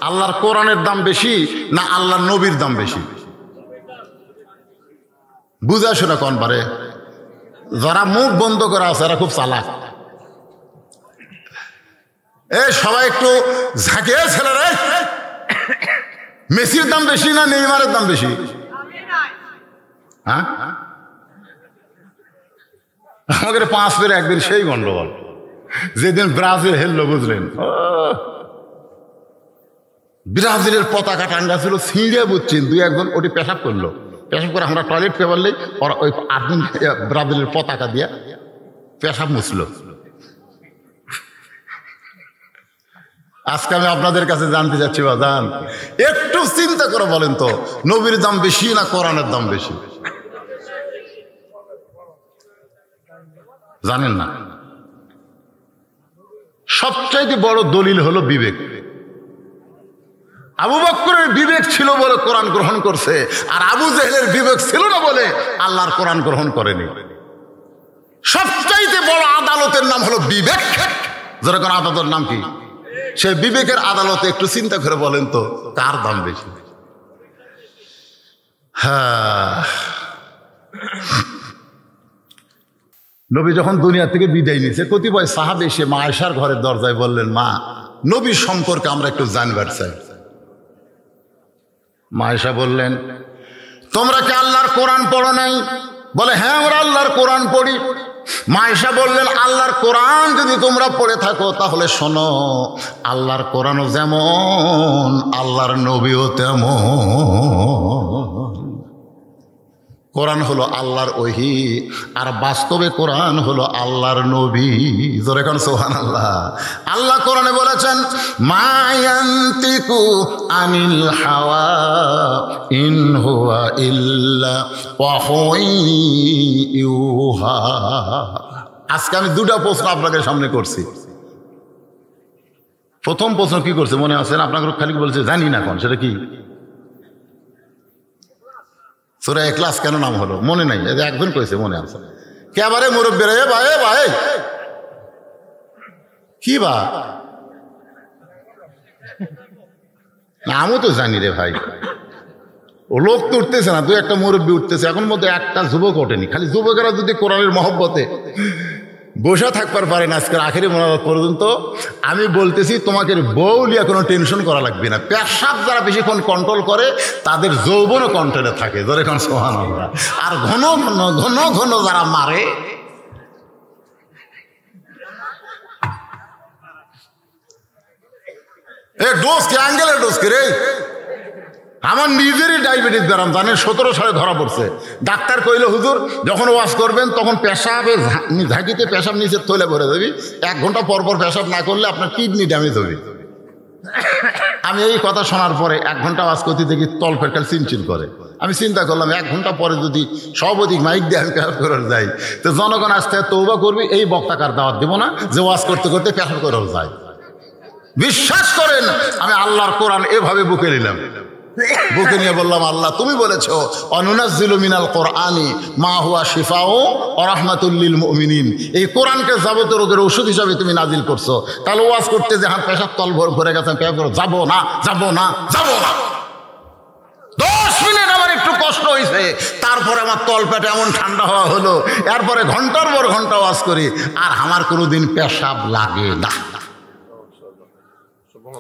আল্লাহর কোরআনের দাম বেশি না আল্লাহর নবীর দাম বেশি? বুঝা শোনা কোন পারে? যারা মুখ বন্ধ করা আছে এরা খুব চালাক। সবাই একটু ঝাঁকিয়ে ছেলেরা, মেসির দাম বেশি না নেইমারের দাম বেশি? হ্যাঁ, আমাদের 5 ফের একদিন সেই গন্ডগোল, যেদিন ব্রাজিল হেললো, বুঝলেন, ব্রাজিলের পতাকা টাঙ্গা ছিল, ছিঁড়ে বুঝছেন 2-1 ওটি পেশাব করলো। পেশাব করে আমরা টয়লেট পেপারলেই ওরা ওই ব্রাজিলের পতাকা দিয়া পেশাব মুছলো। আজকে আমি আপনাদের কাছে জানতে চাচ্ছি, বাজান, একটু চিন্তা করে বলেন তো, নবীর দাম বেশি না কোরআনের দাম বেশি? জানেন না? সবচাইতে বড় দলিল হলো বিবেক। আবু বকরের বিবেক ছিল বলে কোরআন গ্রহণ করছে, আর আবু জেহেলের বিবেক ছিল না বলে আল্লাহর কোরআন গ্রহণ করেনি। সবচাইতে বড় আদালতের নাম হলো বিবেক। যেরকম আদালতের নাম কি? সেই বিবেকের আদালতে একটু চিন্তা করে বলেন তো, কার দাম বেশি? হ্যাঁ, নবী যখন দুনিয়া থেকে বিদায় নিয়েছে, কতিপয় সাহাবী এসে মা আয়েশার ঘরের দরজায় বললেন, মা, নবীর সম্পর্কে আমরা একটু জানবার চাই। মা আয়েশা বললেন, তোমরা কি আল্লাহর কোরআন পড়ো নাই? বলে, হ্যাঁ, আমরা আল্লাহর কোরআন পড়ি। মা আয়েশা বললেন, আল্লাহর কোরআন যদি তোমরা পড়ে থাকো তাহলে শোনো, আল্লাহর কোরআনও যেমন আল্লাহর নবীও তেমন। কোরআন হলো আল্লাহর ওহী, আর বাস্তবে কোরআন হলো আল্লাহর নবী। জোরে কোন সুবহানাল্লাহ। আল্লাহ কোরআনে বলেছেন, মা ইয়ান্তিকু আনিল হাওয়া ইন হুয়া ইল্লা ওয়াহয়ুন ইউহা। আজকে আমি 2টা প্রশ্ন আপনাদের সামনে করছি। প্রথম প্রশ্ন কি করছে মনে আছে? আপনাকে খালি বলছে জানি না কোন, সেটা কি? সূরা ইখলাস কেন নাম হলো মনে নাই? একজন কইছে, মনে আছে। কেবারে মুরব্বীরা, ভাই কি বা না আমিও তো জানি রে ভাই, ও লোক তো উঠতেছে না, 2-1টা মুরব্বী উঠতেছে, এখন মধ্যে একটা যুবক ওঠেনি। খালি যুবকেরা যদি কোরআনের মহব্বতে বসে থাকবার পারেন আজকের আখেরি মোনাজাত পর্যন্ত, আমি বলতেছি তোমাকে বউ লিয়া কোনো টেনশন করা লাগবে না। পেশাব যারা বেশিক্ষণ কন্ট্রোল করে তাদের যৌবনও কন্ট্রোলে থাকে, ধরে এখন সুবহানাল্লাহ। আর ঘন ঘন ঘন ঘন যারা মারে, এ ডোজ কে অ্যাঙ্গেলের ডোজ কে রে, আমার নিজেরই ডায়াবেটিস ব্যারাম জানেন, 17 সালে ধরা পড়ছে। ডাক্তার কইল হুজুর যখন ওয়াশ করবেন তখন পেশাবে ঝাঁকিতে পেশাব নিচে তৈলে ভরে দেবি, 1 ঘন্টা পর পর পেশাব না করলে আপনার কিডনি ড্যামেজ হবে। আমি এই কথা শোনার পরে 1 ঘন্টা ওয়াশ করতে দেখি তলপেটটা চিনচিন করে। আমি চিন্তা করলাম 1 ঘন্টা পরে যদি সব অধিক মাইক দিয়ে আমি পেশাব করে যাই তো জনগণ আসতে তৌবা করবি, এই বক্তাকার দাওয়াত দেবো না যে ওয়াশ করতে করতে পেশাব করেও যায়। বিশ্বাস করেন আমি আল্লাহর কোরআন এভাবে বুকে নিলাম, বুকে নিয়ে বললাম আল্লাহ তুমি বলেছ অনুনাজ্জিলু মিনাল কোরআনি মা হুয়া শিফাউ ওয়া রাহমাতুল লিল মুমিনিন, এই কোরআনকে যাবতীয় রোগের ওষুধ হিসাবে তুমি নাজিল করছো। তাহলে ওয়াজ করতে যে হাত পেশাব তল ভরে গেছে, যাবো না যাবো না যাবো না। 10 মিনিট আমার একটু কষ্ট হয়েছে, তারপরে আমার তলপেট এমন ঠান্ডা হওয়া হলো, এরপরে ঘন্টার পর ঘন্টা ওয়াজ করি আর আমার কোনোদিন পেশাব লাগে না।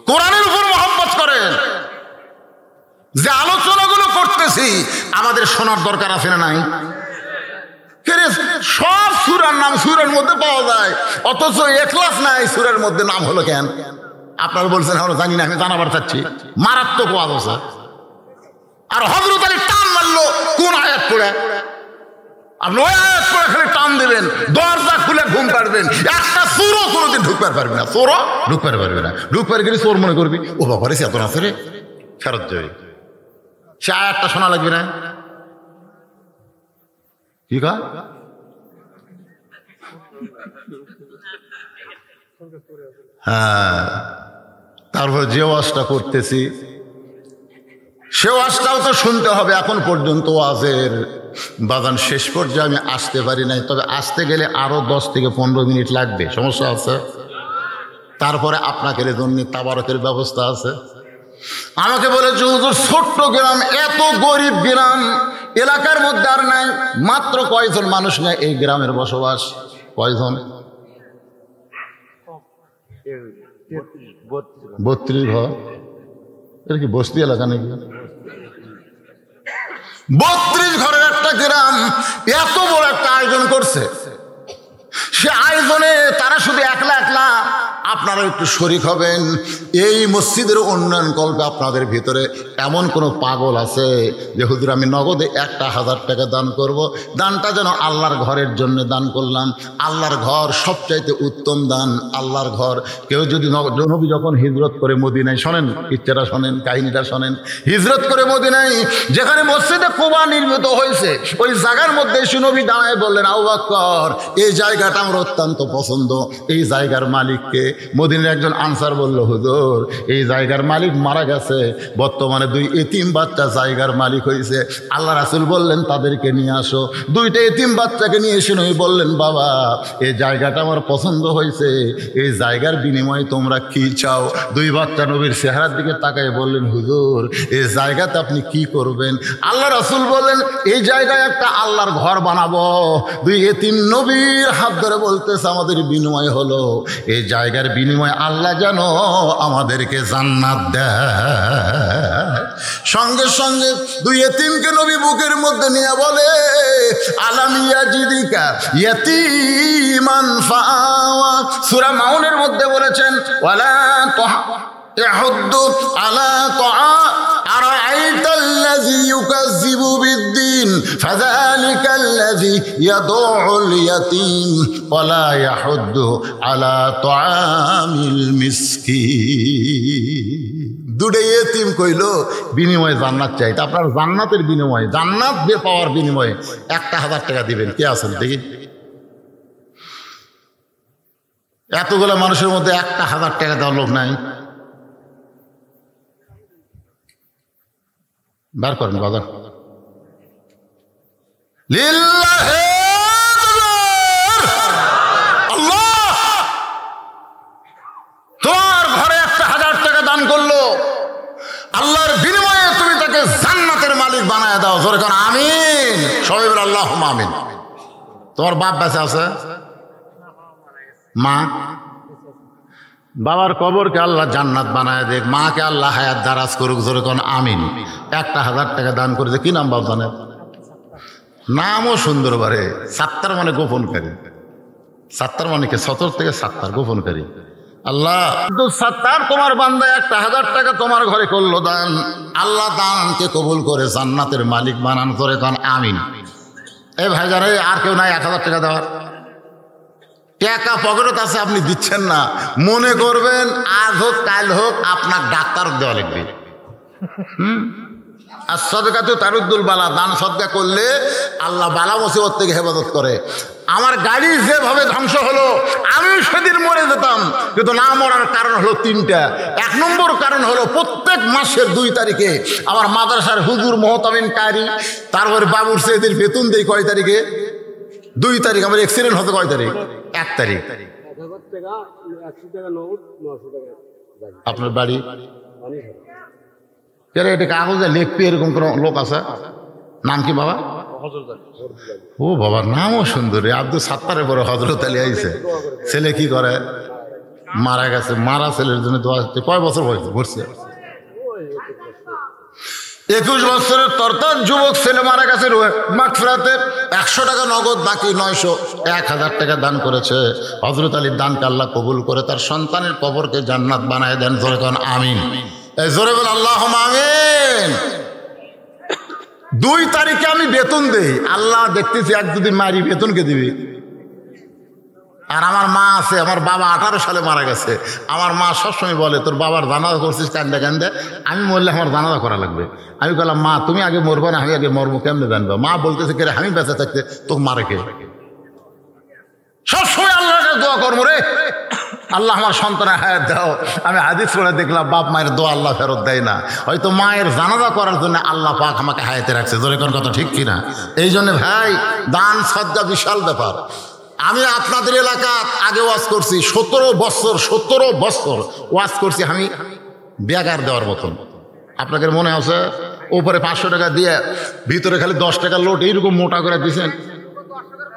কোরআনের উপর মহব্বত করেন। যে আলোচনাগুলো করতেছি আমাদের শোনার দরকার আছে না নাই? সব সূরার নাম সূরার মধ্যে পাওয়া যায়, অথচ ইখলাস নাই সূরার মধ্যে, নাম হলো কেন? আপনারা বলছেন আমরা জানি না, আমি জানাবার চাচ্ছি। মারাত্মক ওয়াজ আছে। আর হযরত আলী টান মারলো কোন আয়াত পড়ে? আপনি ওই আয়াত পড়ে খালি টান দেবেন, দরজা খুলে ঘুম পাড়বেন, একটা চোরও কোনোদিন ঢুকতে পারবে না, চোরও ঢুকতে পারবে না। ঢুকতে গেলে চোর মনে করবি ও বাবারে চেতন আছে রে, ফেরত যাবে। সে আয়াতটা শোনা লাগবে না? কি কয়? হ্যাঁ, তারপর যে ওয়াজটা করতেছি সে ওয়াজটাও তো শুনতে হবে। এখন পর্যন্ত ওয়াজের বাগান শেষ পর্যায়ে আমি আসতে পারি নাই, তবে আসতে গেলে আরো 10 থেকে 15 মিনিট লাগবে, সমস্যা আছে। তারপরে আপনাকে জন্য তাবারকের ব্যবস্থা আছে। আমাকে বলেছে হুজুর ছোট্ট গ্রাম, এত গরিব গ্রাম, এলাকার মধ্যে আর নাই, মাত্র কয়জন মানুষ নেই এই গ্রামের বসবাস? কয়জন? 32 ঘর। এটা কি বস্তি এলাকা নাকি? 32 ঘরের একটা গ্রাম এত বড় একটা আয়োজন করছে। সে আয়োজনে তারা শুধু একলা একলা, আপনারা একটু শরীক হবেন। এই মসজিদের উন্নয়ন কল্পে আপনাদের ভিতরে এমন কোনো পাগল আছে যে হুজুর আমি নগদে 1000 টাকা দান করব, দানটা যেন আল্লাহর ঘরের জন্য দান করলাম। আল্লাহর ঘর সবচাইতে উত্তম দান, আল্লাহর ঘর। কেউ যদি নবী যখন হিজরত করে মদিনায়, শোনেন ইচ্ছাটা শোনেন, কাহিনীটা শোনেন, হিজরত করে মদিনায় যেখানে মসজিদে কুবা নির্মিত হয়েছে ওই জায়গার মধ্যে এসে নবী দাঁড়ায় বললেন আবু বকর এই জায়গাটা আমার অত্যন্ত পছন্দ, এই জায়গার মালিককে? মদিনার একজন আনসার বলল হুজুর এই জায়গার মালিক মারা গেছে, বর্তমানে 2 এতিম বাচ্চা জায়গার মালিক হয়েছে। আল্লাহ রাসূল বললেন তাদেরকে নিয়ে আসো। 2টা এতিম বাচ্চাকে নিয়ে এসে নবী বললেন বাবা এই জায়গাটা আমার পছন্দ হয়েছে, এই জায়গার বিনিময়ে তোমরা কি চাও? 2 বাচ্চা নবীর চেহারার দিকে তাকায় বললেন হুজুর এই জায়গাতে আপনি কি করবেন? আল্লাহ রাসূল বললেন এই জায়গায় একটা আল্লাহর ঘর বানাবো। 2 এতিম নবীর হাত ধরে বলতেছে আমাদের বিনিময় হলো এই জায়গার বিনিময়ে আল্লাহ যেন আমাদেরকে জান্নাত দেয়। সঙ্গে সঙ্গে 2 এতিমকে নবী বুকের মধ্যে নিয়ে বলে আলাম ইয়াজিদিকা ইয়াতীমান ফাআওয়া। সূরা মাউনের মধ্যে বলেছেন ওয়ালা তাহুদ্দু আলা তাআ আরাআইতাল্লাযী ইউকাযযিবু বিদ্দীন ফাযালিকাল্লাযী ইয়াদউল ইয়াতীম ওয়ালা ইয়াহুদ্দু আলা তাআমিল মিসকিন। 2টা এতিম কইল বিনিময়ে জান্নাত চাইতে। আপনার জান্নাতের বিনিময়ে, জান্নাত পাওয়ার বিনিময়ে 1000 টাকা দিবেন। কে আছেন দেখি? এতগুলো মানুষের মধ্যে 1000 টাকা দেওয়ার লোক নাই? বার করেন বাজার। লিল্লাহি আল্লাহ তোমার ঘরে 1000 টাকা দান করলো, আল্লাহর বিনিময়ে তুমি তাকে জান্নাতের মালিক বানায় দাও। জোরে কোন আমিন। সবাই বলে আল্লাহুম্মা আমিন। তোমার বাপ বেঁচে আছে? মা? বাবার কবরকে আল্লাহ জান্নাত বানায় দেখ, মাকে আল্লাহ হায়াত দারাজ করুক। জোরে কোন আমিন। 1,000 টাকা দান করেছে। কি নাম বাপ জানেন? নামও সুন্দর বারে, সাত্তার মানে গোপনকারী। সাত্তার মানে কি? 70 থেকে 70 গোপনকারী। আল্লাহ সাত্তার তোমার বান্দা 1,000 টাকা তোমার ঘরে করলো দান, আল্লাহ দানকে কবুল করে জান্নাতের মালিক বানান। করে কারণ আমিন। এই ভাইজারে আর কেউ নাই 1,000 টাকা দেওয়ার? টাকা পকেটত আছে, আপনি দিচ্ছেন না, মনে করবেন আজ হোক কাল হোক আপনার ডাক্তার দেওয়া লাগবে। আর সদকা তো তারুদ্দুল বালা, দান সদকা করলে আল্লাহ বালা মুসিবত থেকে হেফাজত করে। আমার গাড়ি যেভাবে ধ্বংস হলো আমি সেদিন মরে যেতাম, কিন্তু না মরার কারণ হলো 3টা। 1 নম্বর কারণ হলো প্রত্যেক মাসের 2 তারিখে আমার মাদ্রাসার হুজুর মোহতামিম কারি, তারপরে বাবুর সেদিন বেতন দেই কয় তারিখে? 2 তারিখ। আমার অ্যাক্সিডেন্ট হতে কয় তারিখ? 1 তারিখ। আপনার বাড়ি এটা কাগজে লিখবে এরকম কোন লোক আছে? নাম কি বাবা? ও বাবার নামও সুন্দর। আব্দুল সাত্তারের পরে হযরত আলী আইছে। ছেলে কি করে? মারা গেছে। মারা ছেলের জন্য দোয়া। কয় বছর হয়েছে? ঘুরছে 21 বছরের তরতার যুবক ছেলে মারা গেছে মাগফিরাতে। 100 টাকা নগদ, বাকি 900। 1,000 টাকা দান করেছে। হযরত আলীর দানকে আল্লাহ কবুল করে তার সন্তানের কবরকে জান্নাত বানায় দেন। জোরে কোন আমিন। এই জোরে বল আল্লাহুম্মা আমিন। 2 তারিখে আমি বেতন দেই, আল্লাহ দেখতেছি 1-2 দিন মারি বেতনকে দিবি। আর আমার মা আছে, আমার বাবা 18 সালে মারা গেছে। আমার মা সবসময় বলে তোর বাবার জানাজা করছিস কান্দে কান্দে, আমি মরলে আমার জানাজা করা লাগবে। আমি বললাম মা তুমি আগে মরবো না? আমি আগে মরবো, কেমনে জানবো? মা বলতেছে কে আমি বেঁচে থাকতে তোকে মারে কে? সবসময় আল্লাহর কাছে দোয়া করবো রে, আল্লাহ আমার সন্তানের হায়াত দাও। আমি হাদিস পড়ে দেখলাম বাপ মায়ের দোয়া আল্লাহ ফেরত দেয় না। হয়তো মায়ের জানাজা করার জন্য আল্লাহ পাক আমাকে হায়াতে রাখছে। জোরে কোন কথা ঠিক কিনা? এই জন্য ভাই দান সদকা বিশাল ব্যাপার। আমি আপনাদের এলাকা আগে ওয়াজ করছি, 17 বছর ওয়াজ করছি আমি বেগার দেওয়ার মতন। আপনাদের মনে আছে? ওপরে 500 টাকা দিয়ে ভিতরে খালি 10 টাকার লোট এইরকম মোটা করে দিয়েছেন,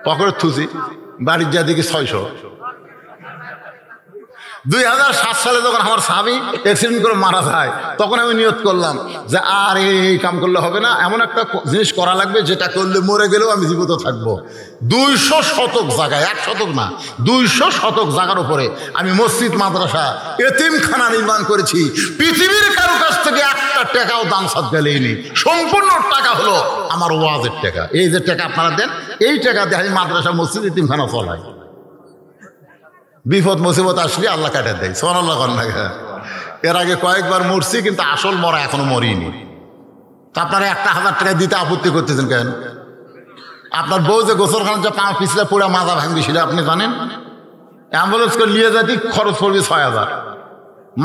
পকেটে থুছি। বাড়ির যা দিকে 600। 2007 সালে যখন আমার স্বামী অ্যাক্সিডেন্ট করে মারা যায়, তখন আমি নিয়ত করলাম যে আর এই কাম করলে হবে না, এমন একটা জিনিস করা লাগবে যেটা করলে মরে গেলেও আমি জীবিত থাকবো। 200 শতক জায়গায়, 1 শতক না, 200 শতক জায়গার উপরে আমি মসজিদ, মাদ্রাসা, এতিমখানা নির্মাণ করেছি। পৃথিবীর কারো কাছ থেকে 1 টাকাও দান সদকা নেইনি। সম্পূর্ণ টাকা হলো আমার ওয়াজের টাকা। এই যে টাকা আপনারা দেন, এই টাকা দিয়ে আমি মাদ্রাসা, মসজিদ, এতিমখানা চলাই। বিপদ মুসিবত আসলে আল্লাহ কাটে দেয়। সুবহানাল্লাহ কন্যা। এর আগে কয়েকবার মরছি, কিন্তু আসল মরা এখনো মরিনি। তা আপনারা 1,000 টাকা দিতে আপত্তি করতেছেন কেন? আপনার বউ যে গোসলখানা পা পিছলে পুরো মাজা ভাঙছিল, আপনি জানেন? অ্যাম্বুলেন্স করে নিয়ে যাতে খরচ পড়বে 6,000।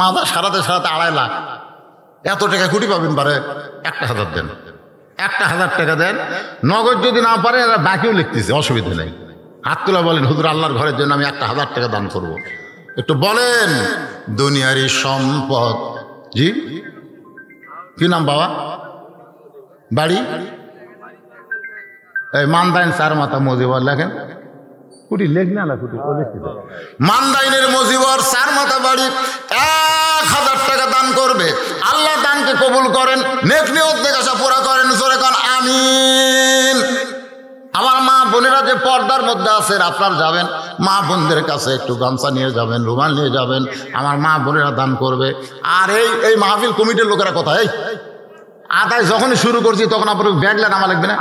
মাজা সারাতে 2.5 লাখ। এত টাকা কুটি পাবেন পারে? 1,000 দেন, 1,000 টাকা দেন। নগদ যদি না পারে এরা বাকিও লিখতেছে, অসুবিধা নেই। হাত তোলা বলেন হুজুর আল্লাহর ঘরের জন্য আমি 1,000 টাকা দান করব। একটু বলেন। দুনিয়ারই সম্পদ। জি কি নাম বাবা? বাড়ি? এই মানদাইন 4 মাথা মজিবর লেখেন। কুটি লেখ না কুটি মানদাইনের মজিবর 4 মাথা বাড়ি। 1,000 টাকা দান করবে। আল্লাহ দানকে কবুল করেন, নেক নিয়ত দেখাশা পুরা করেন। জোরে কোন আমিন। আমার মা বোনেরা যে পর্দার মধ্যে আছেন, আপনার যাবেন মা বোনদের কাছে একটু গামছা নিয়ে যাবেন, রুমাল নিয়ে যাবেন। আমার মা বোনেরা দান করবে। আর এই মাহফিল কমিটির লোকেরা কোথায়? আদায় যখনই শুরু করছি তখন আপনার ব্যাগলে নামা লাগবে না?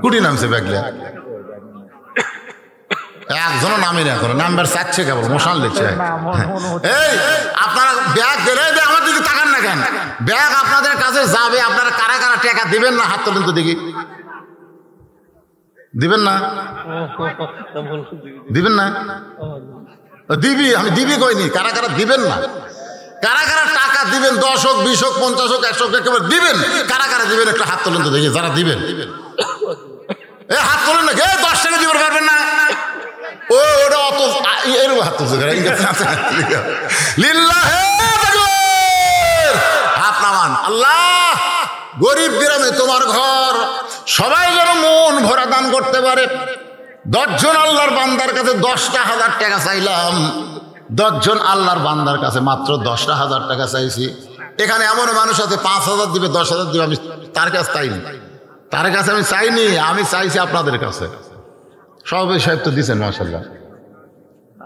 কুটি নামছে ব্যাগলে? একজনও নামে না, এখন নাম্বার চাচ্ছে, কেবল মশাল দিচ্ছে। এই আপনারা ব্যাগ দিলে আমার দিকে তাকান না কেন? ব্যাগ আপনাদের কাছে যাবে, আপনারা কারা কারা টাকা দিবেন না হাত তোলেন তো দেখি। দিবেন না? দিবেন না? দিবি, আমি দিবি কইনি। কারা কারা দিবেন না? কারা কারা টাকা দিবেন? 10 হোক, 20 হোক, 50 হোক, 100 হোক, একেবারে দিবেন। কারা কারা দিবেন একটা হাত তোলেন তো দেখি। যারা দিবেন এ হাত তোলেন না। 10 টাকা দিতে পারবেন না? ওটা অত এরকম হাত তুলছে। হাত নামান। আল্লাহ গরিব গ্রামে তোমার ঘর, সবাই যেন মন ভরা দান করতে পারে। 10 জন আল্লাহর বান্দার কাছে 10,000 টাকা চাইলাম, 10 জন আল্লাহর বান্দার কাছে মাত্র 10,000 টাকা চাইছি। এখানে এমন মানুষ আছে 5,000 দিবে, 10,000 দিবে, আমি তার কাছে চাইনি, তার কাছে আমি চাইনি, আমি চাইছি আপনাদের কাছে। সভাপতি সাহেব তো দিচ্ছেন, মাশাআল্লাহ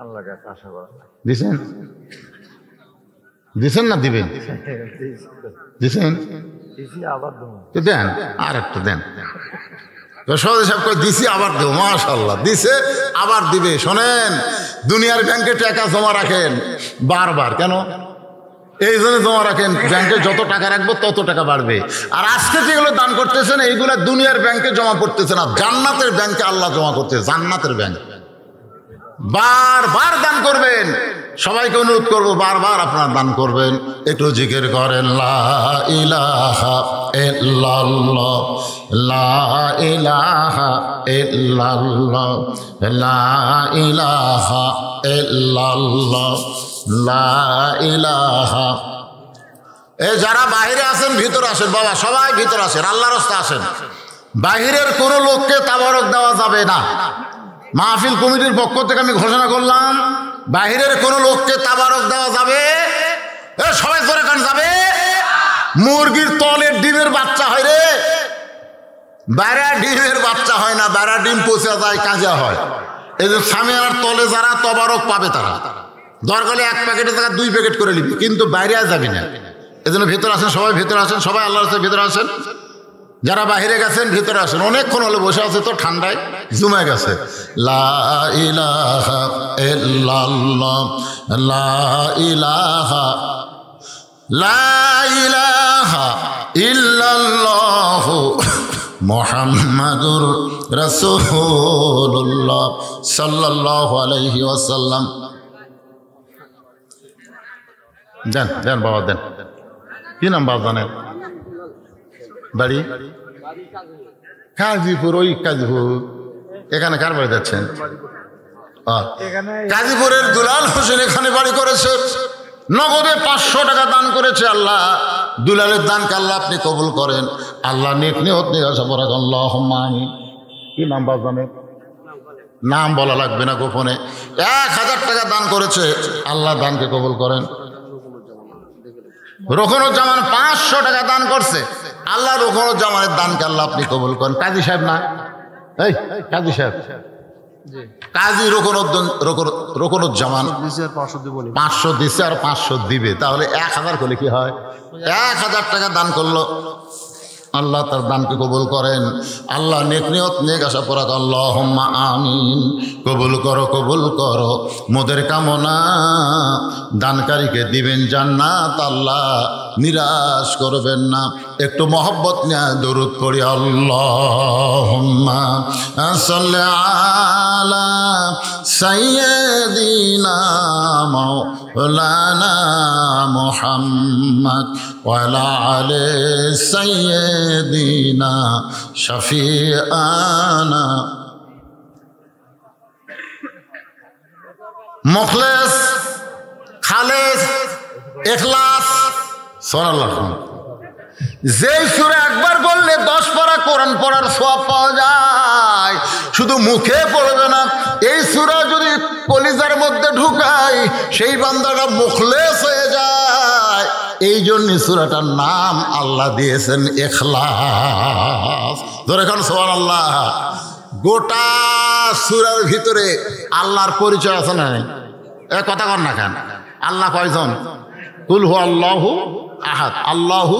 আল্লাহর কাছে আশা করা দিছেন, দিছেন না দিবেন? দিছেন আবার তো দেন, আর একটা দেন। সভাপতি সাহেব কই দিছি আবার দেবো, মাশাআল্লাহ দিছে আবার দিবে। শোনেন, দুনিয়ার ব্যাংকে টাকা জমা রাখেন বারবার, কেন? এই জন্য জমা রাখেন, ব্যাংকে যত টাকা রাখবো তত টাকা বাড়বে। আর আজকে যেগুলো দান করতেছেন এইগুলা দুনিয়ার ব্যাংকে জমা করতেছে না, জান্নাতের ব্যাংকে আল্লাহ জমা করতেছে, জান্নাতের ব্যাংক। বারবার দান করবেন, সবাইকে অনুরোধ করবো বারবার আপনারা দান করবেন। একটু জিকির করেন লা ইলাহা ইল্লাল্লাহ, লা ইলাহা ইল্লাল্লাহ, লা ইলাহা ইল্লাল্লাহ, লা ইলাহা। এই যারা বাইরে আছেন ভিতরে আসেন বাবা, সবাই ভিতরে আসেন, আল্লাহর রাস্তায় আসেন। বাহিরের কোনো লোককে তাবারক দেওয়া যাবে না। মাহফিল কমিটির পক্ষ থেকে আমি ঘোষণা করলাম, বাহিরের কোনো লোককে তাবারক দেওয়া যাবে, সবাই ধরে কান যাবে। মুরগির তলের ডিমের বাচ্চা হয় রে, বেড়া ডিমের বাচ্চা হয় না, বেড়া ডিম পচে যায়, কাঁচা হয়। এই যে সামিয়ানার তলে যারা তবারক পাবে তারা দরকার 1 প্যাকেটের জায়গায় 2 প্যাকেট করে নিবি, কিন্তু বাইরে যাবি না। এই জন্য ভেতরে আসেন, সবাই ভেতরে আসেন, সবাই আল্লাহর কাছে ভেতরে আসেন। যারা বাহিরে গেছেন ভিতরে আসেন, অনেকক্ষণ হলে বসে আছে তো ঠান্ডায় জমে গেছে। লা ইলাহা ইল্লাল্লাহ, লা ইলাহা, লা ইলাহা ইল্লাল্লাহ মুহাম্মাদুর রাসূলুল্লাহ সাল্লাল্লাহু আলাইহি ওয়াসাল্লাম। দেন দেন বাবা দেন। কি নাম বাবা জানেন? বাড়ি কাজীপুর। ওই কাজীপুর, এখানে কার বাড়ি যাচ্ছেন? কাজীপুরের দুলাল হোসেন এখানে বাড়ি করেছে, নগদে 500 টাকা দান করেছে। আল্লাহ দুলালের দানকে আল্লাহ আপনি কবুল করেন। আল্লাহ নেক নিয়ত নিয়ে আসা পড়া আল্লাহুম্মা আমিন। কি নাম বাবা জানেন? নাম বলা লাগবে না, গোপনে 1000 টাকা দান করেছে। আল্লাহ দানকে কবুল করেন। রোকনুজ্জামান 500 টাকা দান করছে। আল্লাহ রোকনুজ্জামানের দানকে আল্লাহ আপনি কবুল করেন। কাজী সাহেব না, এই কাজী সাহেব, কাজী রোকনুজ্জামান 500 দিচ্ছে আর 500 দিবে, তাহলে 1000 করলে কি হয়? 1000 টাকা দান করলো। আল্লাহ তার দানকে কবুল করেন। আল্লাহ নেক নিয়ত নেক আশা পরাক আল্লাহুম্মা আমিন। কবুল করো, কবুল করো মোদের কামনা। দানকারীকে দিবেন জান্নাত, আল্লাহ নিরাশ করবেন না। একটু মহব্বত নিয়ে দরুদ পড়ি। আল্লাহুম্মা সাল্লি আলা সাইয়্যিদিনা মাওলানা মুহাম্মদ ওয়া আলা আলি সাইয়্যিদিনা শাফিআনা। মুখলেস, খালেস, ইখলাস, সুবহানাল্লাহ। যেই সূরা একবার বললে 10 পারা কোরআন পড়ার সওয়াব পাওয়া যায়, শুধু মুখে পড়বে না, এই সূরা যদি কলিজার মধ্যে ঢুকায় সেই বান্দাটা মুখলেস হয়ে যায়। এই জন্য সূরাটার নাম আল্লাহ দিয়েছেন ইখলাস। ধরে খান সুবহানাল্লাহ। গোটা সূরার ভিতরে আল্লাহর পরিচয় আছে না? কথা কর না কেন? আল্লাহ কয়জন? কুল হু আল্লাহু আহাদ, আল্লাহু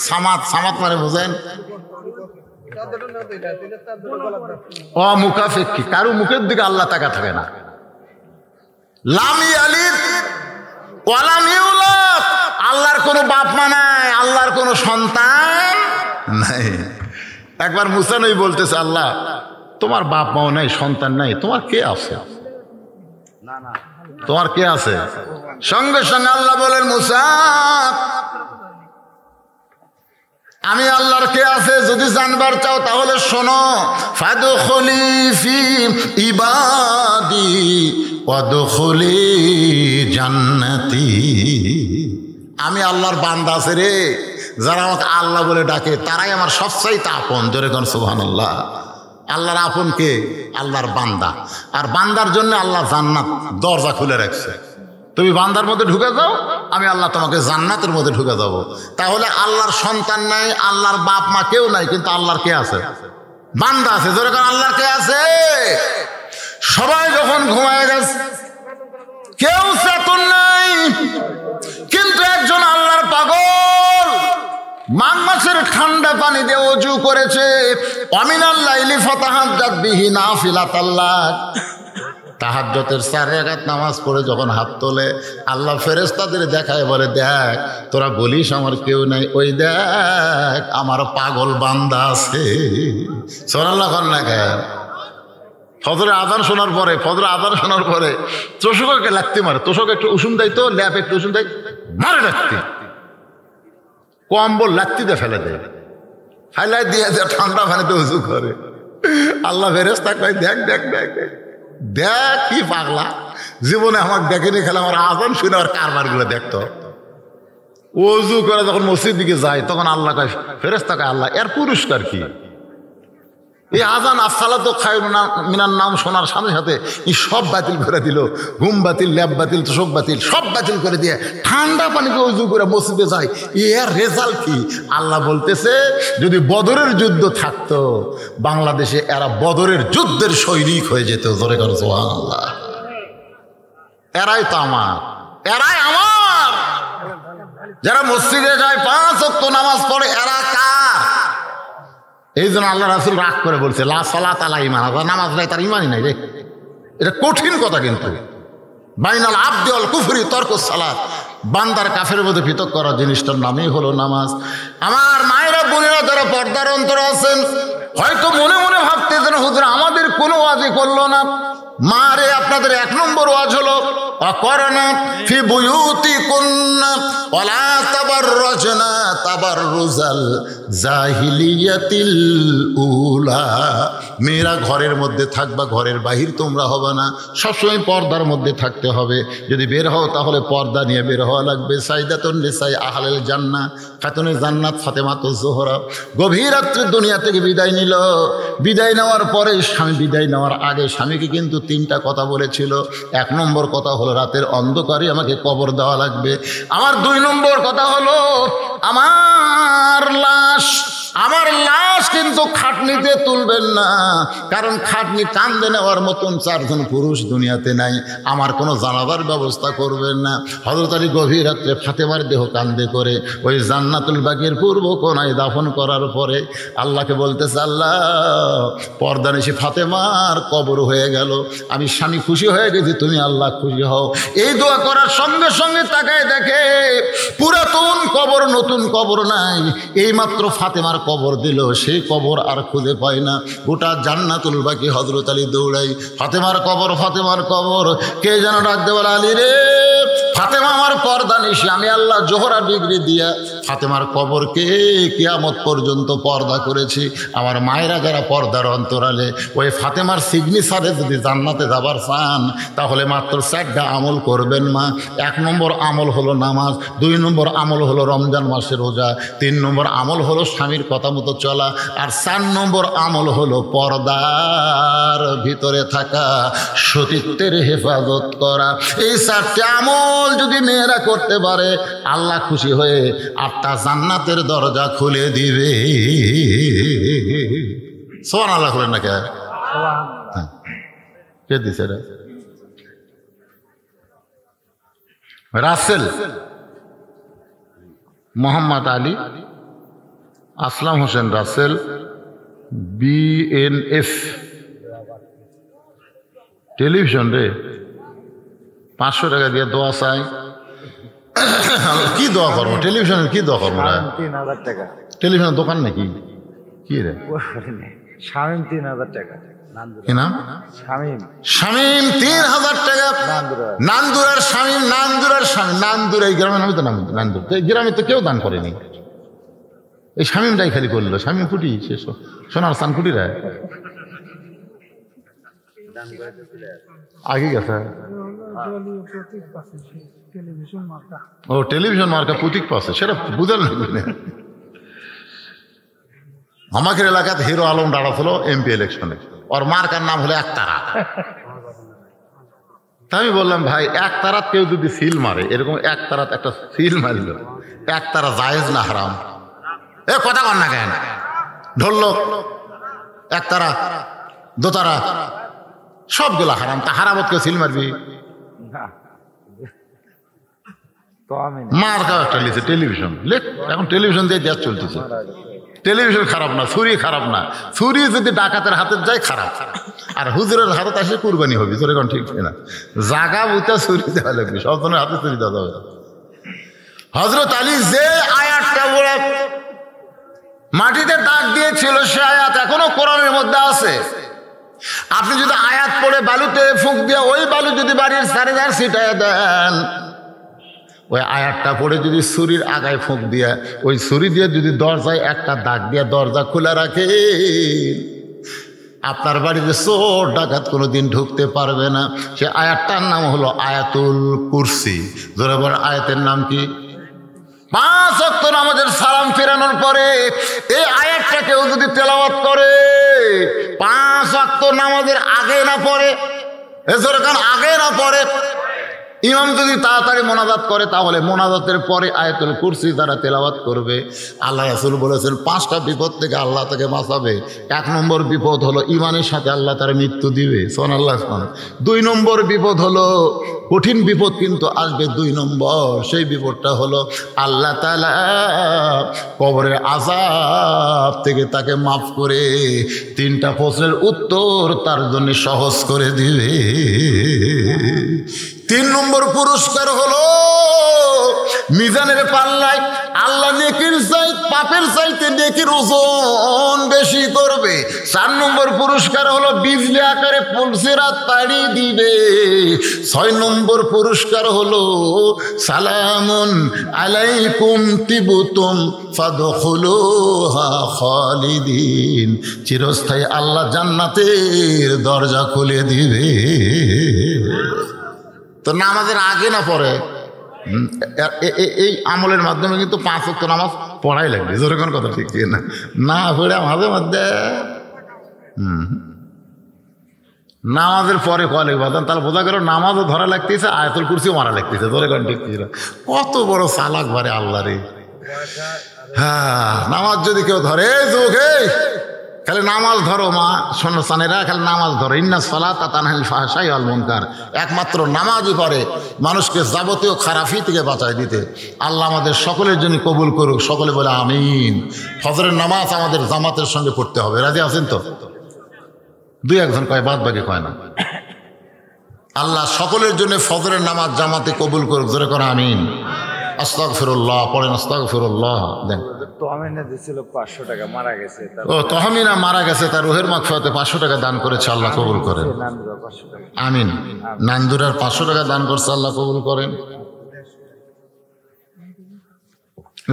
সামাদ। সামাদ মানে বুঝেন? অমুখাপেক্ষী, কারো মুখের দিকে আল্লাহ তাকা থাকে না। লাম ইয়ালিদ ওয়া লাম ইউলাদ, আল্লাহর কোনো বাপ মা নাই, আল্লাহর কোনো সন্তান নাই। একবার মুসা নবী বলতেছে, আল্লাহ তোমার বাপ মাও নাই, সন্তান নাই, তোমার কে আছে? তোমার কে আছে? সঙ্গে সঙ্গে আল্লাহ বলেন, মুসা আমি আল্লাহর কে আছে যদি জানবার চাও তাহলে শোনো। ফাদখুলি ফি ইবাদি ওয়াদখুলি জান্নাতি। আমি আল্লাহর বান্দা আছে রে, যারা আমাকে আল্লাহ বলে ডাকে তারাই আমার সবচাইতে আপন। জোরে কোন সুবহানাল্লাহ। আল্লাহর আপন কে? আল্লাহর বান্দা। আর বান্দার জন্য আল্লাহ জান্নাত দরজা খুলে রাখছে। তুমি বান্দার মধ্যে ঢুকে যাও, আমি আল্লাহ তোমাকে জান্নাতের মধ্যে ঢুকে যাব। তাহলে আল্লাহর সন্তান নাই, আল্লাহর বাপ মা কেউ নাই, কিন্তু আল্লাহর কে আছে? বান্দা আছে। জোরে কোন আল্লাহর কে আছে? সবাই যখন ঘুমায় গেছে, কেউ চেতন নাই, কিন্তু একজন আল্লাহর পাগল মাঘ মাসের ঠান্ডা পানি দিয়ে ওযু করেছে। অমিনাল লাইলি ফাতাহাজ্জাত বিহি নাফিলাতাল লাক। তাহাজ্জুদের 4 রাকাত নামাজ পড়ে যখন হাত তোলে, আল্লাহ ফেরেশতাদের দেখায়, বলে দেখ তোরা বলিস আমার কেউ নাই, ওই দেখ আমার পাগল বান্দা আছে। সুবহানাল্লাহ। ফজরের আজান শোনার পরে তোষকে লাগতে মারে, তোষক একটু উষুম দেয়, তো ল্যাপ একটু উষুম দেয়, মারে লাগতে, কম্বল লাত্তিতে ফেলে দেয়, ফাইলাই দিয়ে ঠান্ডা পানিতে উঁচু করে। আল্লাহ ফেরেশতা কয় দেখ দেখ দেখ দেখ দেখ কি পাগলা, জীবনে আমাকে দেখেনি, খেলে আমার আজান শুনে আর কারবারগুলো দেখতো। ওযু করে যখন মসজিদ দিকে যায়, তখন আল্লাহ কয়, ফেরেশতা কয় আল্লাহ এর পুরস্কার কি? এই আজান আসসালাতু খায়রুন মিনান নাম শোনার সাথে সাথে এই সব বাতিল করে দিল, ঘুম বাতিল, ল্যাব বাতিল, তোষক বাতিল, সব বাতিল করে দিয়ে ঠান্ডা পানিতে ওযু করে মসজিদে যায়। এর রেজাল্ট কি? আল্লাহ বলতেছে, যদি বদরের যুদ্ধ থাকতো বাংলাদেশে, এরা বদরের যুদ্ধের সৈনিক হয়ে যেত। জোরে করে সুবহানাল্লাহ। এরাই তো আমার, এরাই আমার। যারা মসজিদে যায় 5 ওয়াক্ত নামাজ পড়ে, এরা কার? এই জন্য আল্লাহ রাসূল রাগ করে বলছে, লা সালাত আলা ঈমান, নামাজ নাই তার ঈমানই নাই রে। এটা কঠিন কথা, কিন্তু বাইনাল আবদি ওয়াল কুফরি তরকুস সালাত, বান্দার কাফের মধ্যে পৃথক করা জিনিসটার নামই হলো নামাজ। আমার মায়েরা বোনেরা যারা পর্দার অন্তরে আছেন, হয়তো মনে মনে ভাবতেছেন হুজুর আমাদের কোনো ওয়াজই করলো না। মারে আপনাদের 1 নম্বর ওয়াজ হলো অকরনা ফি বুয়ুতিকুন্না ওয়ালা তাবাররাজনা তাবাররুজাল জাহিলিয়াতিল উলা। মেয়েরা ঘরের মধ্যে থাকবা, ঘরের বাহির তোমরা হবে না, সবসময় পর্দার মধ্যে থাকতে হবে। যদি বের হও তাহলে পর্দা নিয়ে বের হওয়া লাগবে। সাইদাতুন নিসাই আহলাল জান্নাহ, খাতুনে জান্নাত ফাতেমাতুজ জোহরা গভীর রাত্রে দুনিয়া থেকে বিদায় নিল। বিদায় নেওয়ার পরে স্বামী বিদায় নেওয়ার আগে স্বামীকে কিন্তু 3টা কথা বলেছিল। 1 নম্বর কথা হলো রাতের অন্ধকারে আমাকে কবর দেওয়া লাগবে। আমার 2 নম্বর কথা হলো আমার লাশ কিন্তু খাটনিতে তুলবেন না, কারণ খাটনি কান্দে নেওয়ার মতন 4 জন পুরুষ দুনিয়াতে নাই। আমার কোনো জানাজার ব্যবস্থা করবেন না। হযরত আলী গভীর রাত্রে ফাতেমার দেহ কান্দে করে ওই জান্নাতুল বাকির পূর্ব কোণায় দাফন করার পরে আল্লাহকে বলতেছে, আল্লাহ পর্দা নিশি ফাতেমার কবর হয়ে গেল, আমি স্বামী খুশি হয়ে গেছি, তুমি আল্লাহ খুশি হও। এই দোয়া করার সঙ্গে সঙ্গে তাকায় দেখে পুরাতন কবর, নতুন কবর নাই। এইমাত্র ফাতেমার কবর দিল, সেই কবর আর খুঁজে পায় না। গোটা জান্নাতুল বাকি হযরত আলী দৌড়াই, ফাতেমার কবর, ফাতেমার কবর। কে যেন ডাকতে বলে, আলী রে ফাতেমা আমার পর্দা নিশি, আমি আল্লাহ জোহরা ডিগ্রি দিয়া ফাতেমার কবরকে কিয়ামত পর্যন্ত পর্দা করেছি। আমার মায়েরা যারা পর্দার অন্তরালে, ওই ফাতেমার সিগনেচারে যদি জান্নাতে যাবার চান তাহলে মাত্র 4টা আমল করবেন মা। 1 নম্বর আমল হলো নামাজ, 2 নম্বর আমল হলো রমজান মাসের রোজা, 3 নম্বর আমল হলো স্বামীর কথা মতো চলা, আর 4 নম্বর আমল হলো পর্দার ভিতরে থাকা, সতীত্বের হেফাজত করা। এই 4টে আমল যদি মেয়েরা করতে পারে, আল্লাহ খুশি হয়ে 8টা জান্নাতের দরজা খুলে দিবে। সুবহানাল্লাহ বলেন না? কে দিছে এটা? রাসেল মোহাম্মদ আলী আসলাম হোসেন রাসেল, BNF টেলিভিশন রে 500 টাকা দিয়ে দোয়া চাই। কি দোয়া করবো? টেলিভিশনের কি দোয়া করবো? 3000 টাকা টেলিভিশনের দোকান নাকি? কি রে? শামীম 3000 টাকা। কি নাম? শামীম 3000 টাকা। নান্দুরার শামীম, নান্দুরার শামীম, নান্দুর এই গ্রামের নামে তো নাম নান্দুর। এই গ্রামে তো কেউ দান করেনি, এই শামীমটাই খালি করলো। শামীম কুটি, সে সোনার স্থান কুটি রে আগে গেছে। ও টেলিভিশন মার্কা প্রতীক পাশে, সেটা বুঝার লাগবে না। আমাদের এলাকাতে হিরো আলম দাঁড়াছিল এমপি ইলেকশনে, ওর মার্কার নাম হলো একতারা। আমি বললাম ভাই একতারাত কেউ যদি সিল মারে, এরকম একতারাত একটা সিল মারিল, একতারা জায়েজ না হারাম? এ কথা কর না কেন? ঢোলক, একতারা, দোতারা সবগুলা হারাম। তা হারামত কেউ সিল মারবি? মার কাও একটা লিখছে টেলিভিশন, লেখ এখন টেলিভিশন দিয়ে দেশ চলতেছে। টেলিভিশন খারাপ না, ছুরি খারাপ না, ছুরি যদি ডাকাতের হাতে যায় খারাপ, আর হুজুরের হাতে আসে কুরবানি হবে। তোর এখন ঠিক না, জাগা বুঝতে ছুরি দেওয়া লাগবে, সব ধরনের হাতে ছুরি দেওয়া যাবে। হযরত আলী যে আয়াতটা বলে মাটিতে দাগ দিয়েছিল, সে আয়াত এখনো কোরআনের মধ্যে আছে। আপনি যদি আয়াত পড়ে বালুতে ফুঁক দিয়ে ওই বালু যদি বাড়ির চারিধার ছিটাইয়া দেন, ওই আয়াতটা পড়ে যদি ছুরির আগায় ফুঁক দিয়ে ওই ছুরি দিয়ে যদি দরজায় একটা দাগ দিয়ে দরজা খোলা রাখে, আপনার বাড়িতে চোর ডাকাত কোনোদিন ঢুকতে পারবে না। সে আয়াতটার নাম হলো আয়াতুল কুরসি। জোরে বলেন আয়াতের নাম কি? 5 ওয়াক্ত নামাজের সালাম ফেরানোর পরে এই আয়াতটা কেউ যদি তেলাওয়াত করে, 5 ওয়াক্ত নামাজের আগে না পড়ে, আগে না পড়ে, ইমাম যদি তাড়াতাড়ি মোনাজাত করে, তাহলে মোনাজাতের পরে আয়াতুল কুরসি যারা তেলাওয়াত করবে, আল্লাহ রাসূল বলেছেন 5টা বিপদ থেকে আল্লাহ তাকে বাঁচাবে। 1 নম্বর বিপদ হলো ইমানের সাথে আল্লাহ তার মৃত্যু দিবে, সুবহানাল্লাহ। 2 নম্বর বিপদ হলো, কঠিন বিপদ কিন্তু আসবে 2 নম্বর, সেই বিপদটা হলো আল্লাহ তাআলা কবরের আযাব থেকে তাকে মাফ করে 3টা প্রশ্নের উত্তর তার জন্য সহজ করে দিবে। 3 নম্বর পুরস্কার হলো মিজানের পাল্লায় আল্লাহ নেকির চাই পাপের চাইতে নেকির ওজন বেশি করবে। 4 নম্বর পুরস্কার হলো বিজলি আকারে পুলসিরাত তাড়ি দিবে। 6 নম্বর পুরস্কার হলো সালামুন আলাইকুম তিবতুম ফাদখুলুহা খালিদিন, চিরস্থায়ী আল্লাহ জান্নাতের দরজা খুলে দিবে। তো নামাজের আগে না পরে এই আমলের মাধ্যমে কিন্তু 5 ওয়াক্ত নামাজ পড়াই লাগবে। যেরকম কথা ঠিক না, না পড়ে মাঝে মধ্যে নামাজের পরে কলে বাদান, তাহলে বোঝা গেল নামাজও ধরা লাগতেছে, আয়াতুল কুরসিও মারা লাগতেছে। যেরকম ঠিক ছিল, কত বড় চালাক বারে আল্লাহ রে। হ্যাঁ, নামাজ যদি কেউ ধরে, যুগে খালি নামাজ ধরো মা সন্ন্যাসানেরা, খালি নামাজ ধরো। ইন্নাস সালাতা তানহাল ফাহশাই ওয়াল মুনকার, একমাত্র নামাজই পারে মানুষকে যাবতীয় খারাপি থেকে বাঁচায় দিতে। আল্লাহ আমাদের সকলের জন্য কবুল করুক, সকলে বলে আমিন। ফজরের নামাজ আমাদের জামাতের সঙ্গে পড়তে হবে, রাজি আছেন তো? 2-1 জন কয়, বাদ বাকি কয় না। আল্লাহ সকলের জন্য ফজরের নামাজ জামাতে কবুল করুক, জোরে করে আমিন। আস্তাগফিরুল্লাহ পড়েন, আস্তাগফিরুল্লাহ। দেন তহমিনা দিছিল 500 টাকা, মারা গেছে। ও তহমিনা মারা গেছে, তার রুহের মাগফিরাতে 500 টাকা দান করেছে, আল্লাহ কবুল করেন, আমিন। নান্দুরার 500 টাকা দান করছে, আল্লাহ কবুল করেন।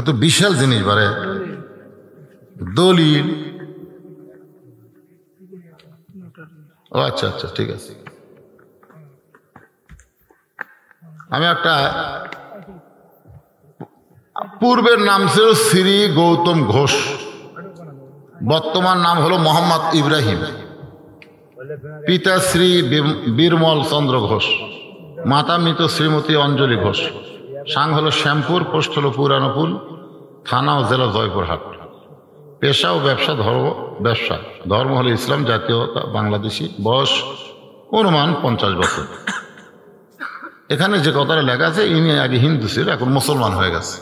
তো বিশাল জিনিস বারে দলিল। ও আচ্ছা আচ্ছা, ঠিক আছে। আমি একটা, পূর্বের নাম ছিল শ্রী গৌতম ঘোষ, বর্তমান নাম হলো মোহাম্মদ ইব্রাহিম, পিতা শ্রী বীরমল চন্দ্র ঘোষ, মাতা মৃত শ্রীমতী অঞ্জলি ঘোষ। সাং হলো শ্যামপুর, পোস্ট হলো পুরানোপুল, থানা ও জেলা জয়পুরহাট। পেশা ও ব্যবসা, ধর্ম হলো ইসলাম, জাতীয়তা বাংলাদেশি, বয়স অনুমান 50 বছর। এখানে যে কথাটা লেখা আছে, ইনি আগে হিন্দু ছিল, এখন মুসলমান হয়ে গেছে।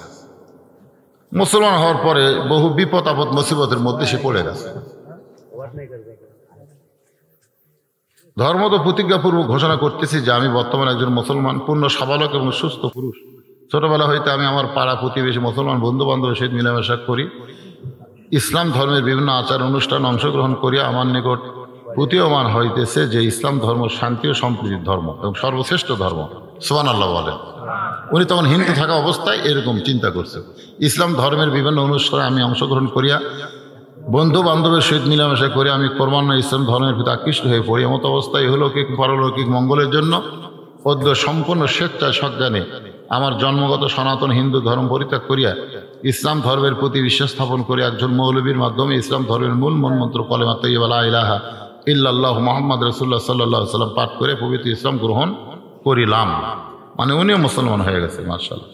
মুসলমান হওয়ার পরে বহু বিপদ আপদ মুসিবতের মধ্যে সে পড়ে গেছে। ধর্ম তো প্রতিজ্ঞাপূর্বক ঘোষণা করতেছি যে আমি বর্তমানে একজন মুসলমান, পূর্ণ সাবালক এবং সুস্থ পুরুষ। ছোটবেলা হইতে আমি আমার পাড়া প্রতিবেশী মুসলমান বন্ধু বান্ধবের সহিত মিলামেশা করি, ইসলাম ধর্মের বিভিন্ন আচার অনুষ্ঠান অংশগ্রহণ করিয়া আমার নিকট প্রতীয়মান হইতেছে যে ইসলাম ধর্ম শান্তি ও সম্প্রীতির ধর্ম এবং সর্বশ্রেষ্ঠ ধর্ম। সুবহানাল্লাহ বলেন। উনি তখন হিন্দু থাকা অবস্থায় এরকম চিন্তা করছে। ইসলাম ধর্মের বিভিন্ন অনুষ্ঠানে আমি অংশগ্রহণ করিয়া বন্ধু বান্ধবের সহিত মিলামেশা করে আমি ক্রমান্বয়ে ইসলাম ধর্মের প্রতি আকৃষ্ট হয়ে পড়ি। এমত অবস্থায় অলৌকিক পারলৌকিক মঙ্গলের জন্য অদ্য সম্পূর্ণ স্বেচ্ছায় সজ্ঞানে আমার জন্মগত সনাতন হিন্দু ধর্ম পরিত্যাগ করিয়া ইসলাম ধর্মের প্রতি বিশ্বাস স্থাপন করে একজন মৌলবীর মাধ্যমে ইসলাম ধর্মের মূল মন্ত্র কালেমা তাইয়্যিবা লা ইলাহা ইল্লাল্লাহু মুহাম্মাদ রাসূলুল্লাহ সাল্লাল্লাহু আলাইহি ওয়াসাল্লাম পাঠ করে পবিত্র ইসলাম গ্রহণ করিলাম। মানে উনিও মুসলমান হয়ে গেছে মাশাআল্লাহ।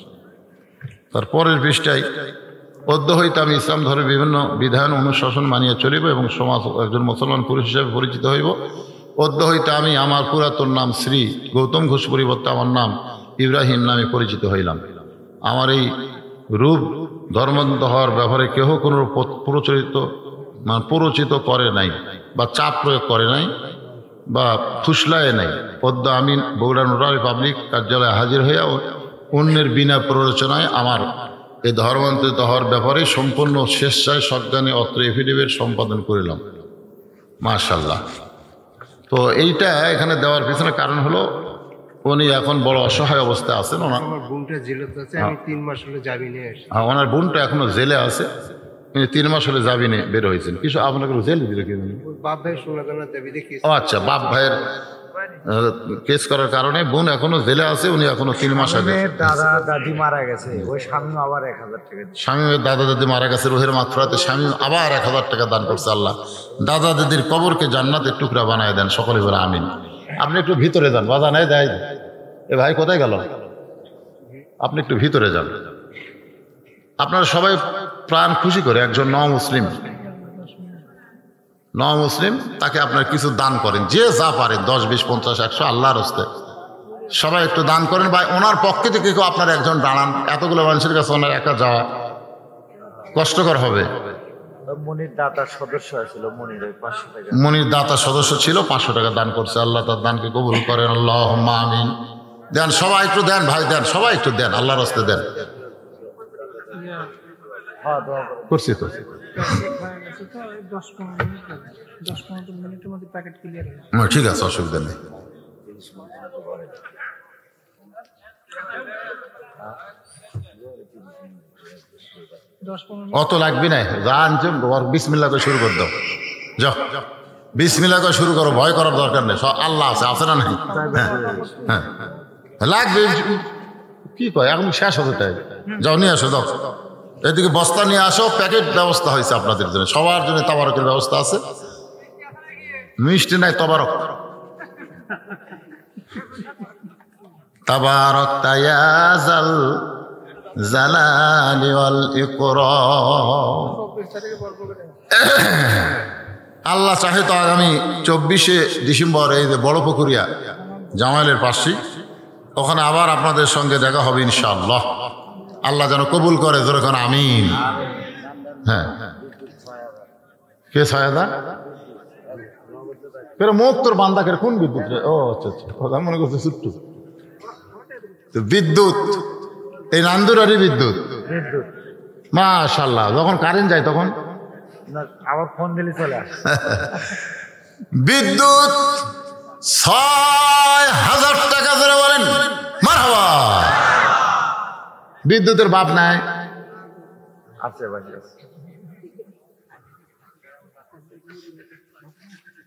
তারপরের পৃষ্ঠায় অদ্য হইতে আমি ইসলাম ধর্মের বিভিন্ন বিধান অনুশাসন মানিয়া চলিব এবং সমাজ একজন মুসলমান পুরুষ হিসেবে পরিচিত হইব। অদ্য হইতে আমি আমার পুরাতন নাম শ্রী গৌতম ঘোষ পরিবর্তে আমার নাম ইব্রাহিম নামে পরিচিত হইলাম। আমার এই রূপ ধর্মান্তর হওয়ার ব্যাপারে কেহ কোনো প্ররোচিত করে নাই বা চাপ প্রয়োগ করে নাই বা ফুসলায় নাই। অদ্য আমি বগুড়া নুরানি পাবলিক কার্যালয়ে হাজির হইয়া অন্যের বিনা প্ররোচনায় আমার এই ধর্মান্তরিত হওয়ার ব্যাপারে সম্পূর্ণ স্বেচ্ছায় সজ্ঞানে অত্র এফিডেভিট সম্পাদন করিলাম। মাশাআল্লাহ। তো এইটা এখানে দেওয়ার পিছনে কারণ হলো উনি এখন বড় অসহায় অবস্থায় আছেন। ওনার বোনটা জেলে আছে, আমি 3 মাস হলো জামিনে আসি। ওনার বোনটা এখনো জেলে আছে, উনি 3 মাস হলে জামিনে বের হয়েছেন। কিছু আপনাকে জেলে দিল কি? বাপ ভাই সোনাদানা দাবি দেখি। ও আচ্ছা, বাপ ভাইয়ের কেস করার কারণে বোন এখনো জেলে আছে, উনি এখনো 3 মাস আগে। দাদা দাদি মারা গেছে, ওই স্বামী আবার 1000 টাকা দিয়েছে। স্বামীর দাদা দাদি মারা গেছে, রোহের মাত্রাতে স্বামী আবার 1000 টাকা দান করছে। আল্লাহ দাদা দাদির কবরকে জান্নাতের টুকরা বানায় দেন, সকলে বলে আমিন। আপনি একটু ভিতরে যান, বাধা নাই দেয়। এ ভাই কোথায় গেল? আপনি একটু ভিতরে যান। আপনারা সবাই প্রাণ খুশি করে একজন ন মুসলিম তাকে আপনার কিছু দান করেন, যে যা পারেন, 10, 20, 50, 100 আল্লাহর হস্তে সবাই একটু দান করেন। বা ওনার পক্ষে থেকে কেউ আপনার একজন দাঁড়ান। এতগুলো মানুষের কাছে ওনার একা যাওয়া কষ্টকর হবে। মনির দাতার সদস্য ছিল, মনির দাতার সদস্য ছিল, 500 টাকা দান করছে। আল্লাহ তার দানকে কবুল করেন, আল্লাহুম্মা আমিন। দেন সবাই একটু দেন, ভাই দেন, সবাই একটু দেন, আল্লাহর হস্তে দেন। করছি তো 10-15 মিনিটের মধ্যে প্যাকেট ক্লিয়ার হয়ে যাবে। ঠিক আছে, অসুবিধা নেই। অত লাগবে না, যা আনছো বিসমিল্লাহ করে শুরু করে দাও। যাও বিসমিল্লাহ করে শুরু করো, ভয় করার দরকার নেই। সব আল্লাহ আছে না নাই? হ্যাঁ লাগবে। কি কয় এখন শেষ হতে চাই? যাও নিয়ে আসো, দাও এদিকে বস্তা নিয়ে আসো। প্যাকেট ব্যবস্থা হয়েছে আপনাদের জন্য, সবার জন্য তাবারকের ব্যবস্থা আছে। মিষ্টি নাই, তবারক। তাবারক তায়াজাল জালালি ওয়াল ইকরাম। আল্লাহ চাহে তো আগামী 24শে ডিসেম্বর এই যে বড় পুকুরিয়া জামাইলের পাশে, ওখানে আবার আপনাদের সঙ্গে দেখা হবে ইনশাআল্লাহ। আল্লাহ যেন কবুল করে, যেরকম আমিন। হ্যাঁ, কে সায়াদা মুখ তোর বান্দাকের কোন বিদ্যুৎ রে? ও আচ্ছা আচ্ছা, কথা মনে করছে ছুট্টু বিদ্যুৎ, এই নান্দুরারি বিদ্যুৎ। মাশাআল্লাহ, যখন কারেন্ট যায় তখন আবার ফোন দিলে চলে আসে। বিদ্যুৎ 6000 টাকা ধরে বলেন মারহাবা। বিদ্যুতের বাপ নাই, আছে ভাই আছে।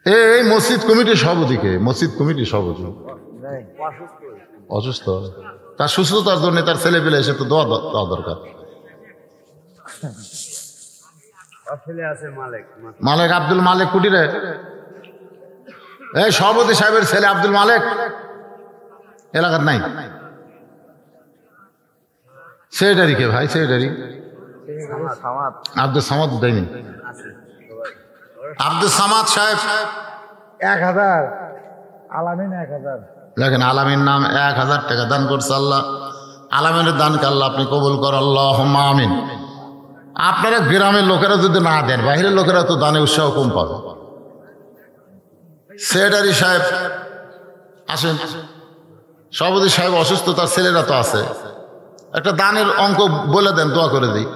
এই মসজিদ কমিটির সভাপতিকে, মসজিদ কমিটির সভাপতি অসুস্থ, তার সুস্থতার জন্য তার ছেলে পেলে এসে তো দোয়া দেওয়া দরকার। মালেক, আব্দুল মালেক কুটিরে, এই সভাপতি সাহেবের ছেলে আব্দুল মালেক এলাকার নাই। সেক্রেটারি কে ভাই? সেক্রেটারি আব্দুল সামাদ দেয়নি। আব্দুল সামাদ সাহেব 1000, আলামিন 1000। দেখেন আলামিন নাম 1000 টাকা দান করছে। আল্লাহ আলামিনের দানকে আল্লাহ আপনি কবুল কর, আল্লাহুম্মা আমিন। আপনারা গ্রামের লোকেরা যদি না দেন, বাইরের লোকেরা তো দানে উৎসাহ কম পাবে। সেক্রেটারি সাহেব আসেন, সভাপতি সাহেব অসুস্থ, তার ছেলেরা তো আছে, একটা দানের অঙ্ক বলে দেন, দোয়া করে দিই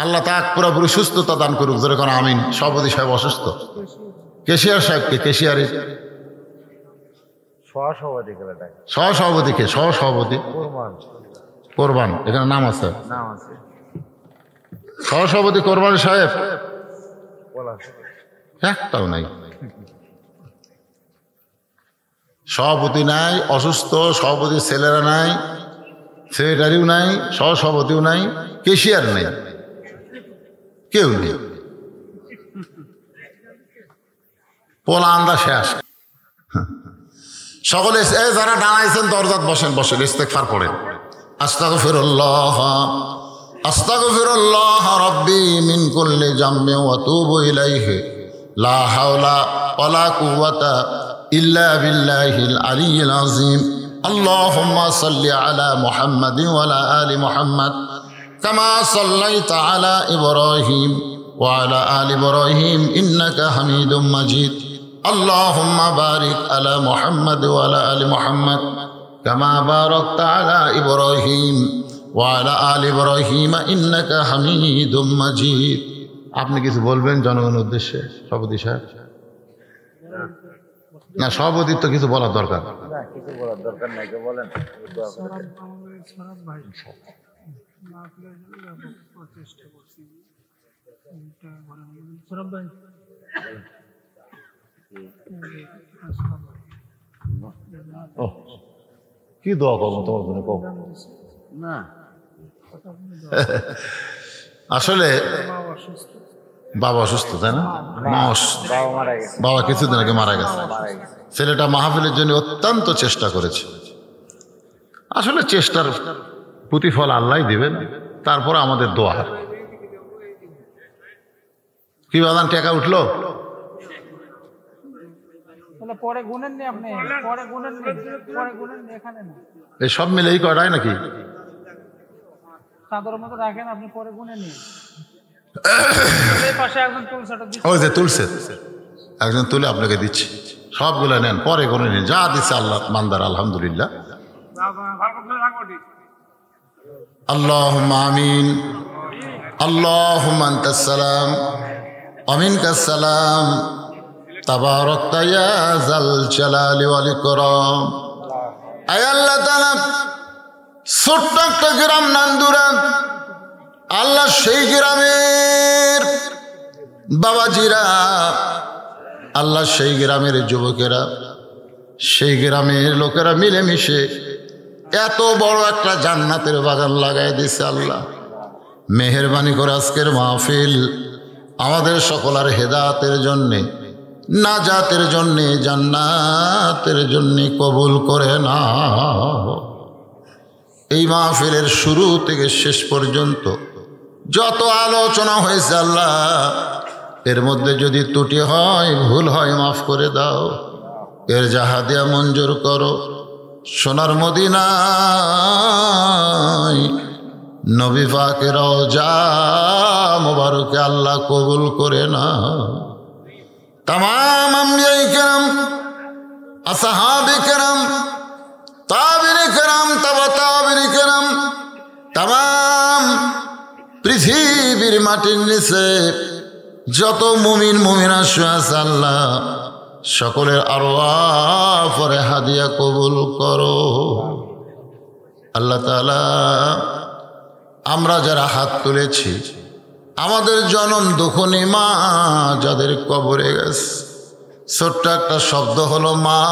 আল্লাহ তাক পুরোপুরি সুস্থতা দান করুক, যেরকম আমিন। সভাপতি সাহেব অসুস্থ। কেশিয়ার সাহেবকে, কেশিয়ারি সহসভাপতিকে, সহসভাপতি কোরবান, এখানে নাম আছে, সহসভাপতি কোরবান সাহেব একটাও নাই, সভাপতি নাই, অসুস্থ সভাপতির ছেলেরা নাই, সেক্রেটারিও নাই, সহসভাপতিও নাই, কেশিয়ার নেই, কেউ নেই। পোলা আন্দা শেষ। সকলে যারা দাঁড়াইছেন দরজাত বসেন, বসেন, ইস্তেগফার পড়েন। আস্তাগফিরুল্লাহ আস্তাগফিরুল্লাহ রাব্বি মিন কুল্লি জামবি ওয়া আতুবু ইলাইহি লা হাওলা ওয়ালা কুওয়াতা ইল্লা বিল্লাহিল আলিয়্যিল আযীম। আল্লাহুম্মা সাল্লি আলা মুহাম্মাদিন ওয়া আলা আলি মুহাম্মাদ কামা সাল্লাইতা আলা ইব্রাহিম ওয়া আলা আলি ইব্রাহিম ইন্নাকা হামিদুম মাজিদ। আল্লাহুম্মা বারিক আলা মুহাম্মাদ ওয়া আলা আলি মুহাম্মাদ কামা বারাকতা আলা ইব্রাহিম ওয়া আলা আলি ইব্রাহিম ইন্নাকা হামিদুম মাজিদ। আপনি কিছু বলবেন জনগণের উদ্দেশ্যে সভাপতি সাহেব? না, সভাপতির তো কিছু বলার দরকার। কিছু বলার দরকার নাই, বলেন। কি দোয়া করবো তোমার জন্য কব? না আসলে বাবা অসুস্থ, তাই না? বাবা কিছুদিন আগে মারা গেছে। ছেলেটা মাহফিলের জন্য অত্যন্ত চেষ্টা করেছে। আসলে চেষ্টার প্রতিফল আল্লাহ দিবেন, তারপরে আমাদের দোয়া। কি বাদান টাকা উঠলো? পরে গুনেন নি আপনি, পরে গুনেন নি, পরে গুনেন নি, এখানে না। এই সব মিলে এই কটাই নাকি? চাদর মতো রাখেন, আপনি পরে গুনেন নি। এই পাশে একজন তুলছে, ওই যে তুলছে, একজন তুলে আপনাকে দিচ্ছি। সবগুলো নেন, পরে গুনে নিন, যা দিচ্ছে আল্লাহ মান্দার। আলহামদুলিল্লাহ। আল্লাহুম্মা আমিন। আল্লাহুম্মা আনতাস সালাম ওয়া মিনকাস সালাম তাবারাকতা ইয়া যাল জালালি ওয়াল ইকরাম। আয় আল্লাহ তাআলা, ছোট্ট একটা গ্রাম নান্দুরা, আল্লাহ সেই গ্রামের বাবাজিরা, আল্লাহ সেই গ্রামের যুবকেরা, সেই গ্রামের লোকেরা মিলেমিশে এত বড় একটা জান্নাতের বাগান লাগাই দিছে। আল্লাহ মেহেরবানি করে আজকের মাহফিল আমাদের সকলের হেদায়েতের জন্যে, নাজাতের জন্যে, জান্নাতের জন্যে কবুল করে না। এই মাহফিলের শুরু থেকে শেষ পর্যন্ত যত আলোচনা হয়েছে আল্লাহ, এর মধ্যে যদি ত্রুটি হয়, ভুল হয়, মাফ করে দাও। এর জাহাদিয়া মঞ্জুর করো। সোনার মদিনায় নবী পাকের রওজা মুবারকে আল্লাহ কবুল করে না। तमाम अंबियाए किराम, असहाबे किराम, ताबिने किराम, तबा ताबिने किराम, तमाम পৃথিবীর মাটির নিচে যত মুমিন মুমিনা শুয়ে আছে আল্লাহ সকলের আরওয়াহ পরে হাদিয়া কবুল করো। আল্লাহ তাআলা, আমরা যারা হাত তুলেছি, আমাদের জনম দুঃখনী মা যাদের কবরে গেছে, ছোট্ট একটা শব্দ হলো মা।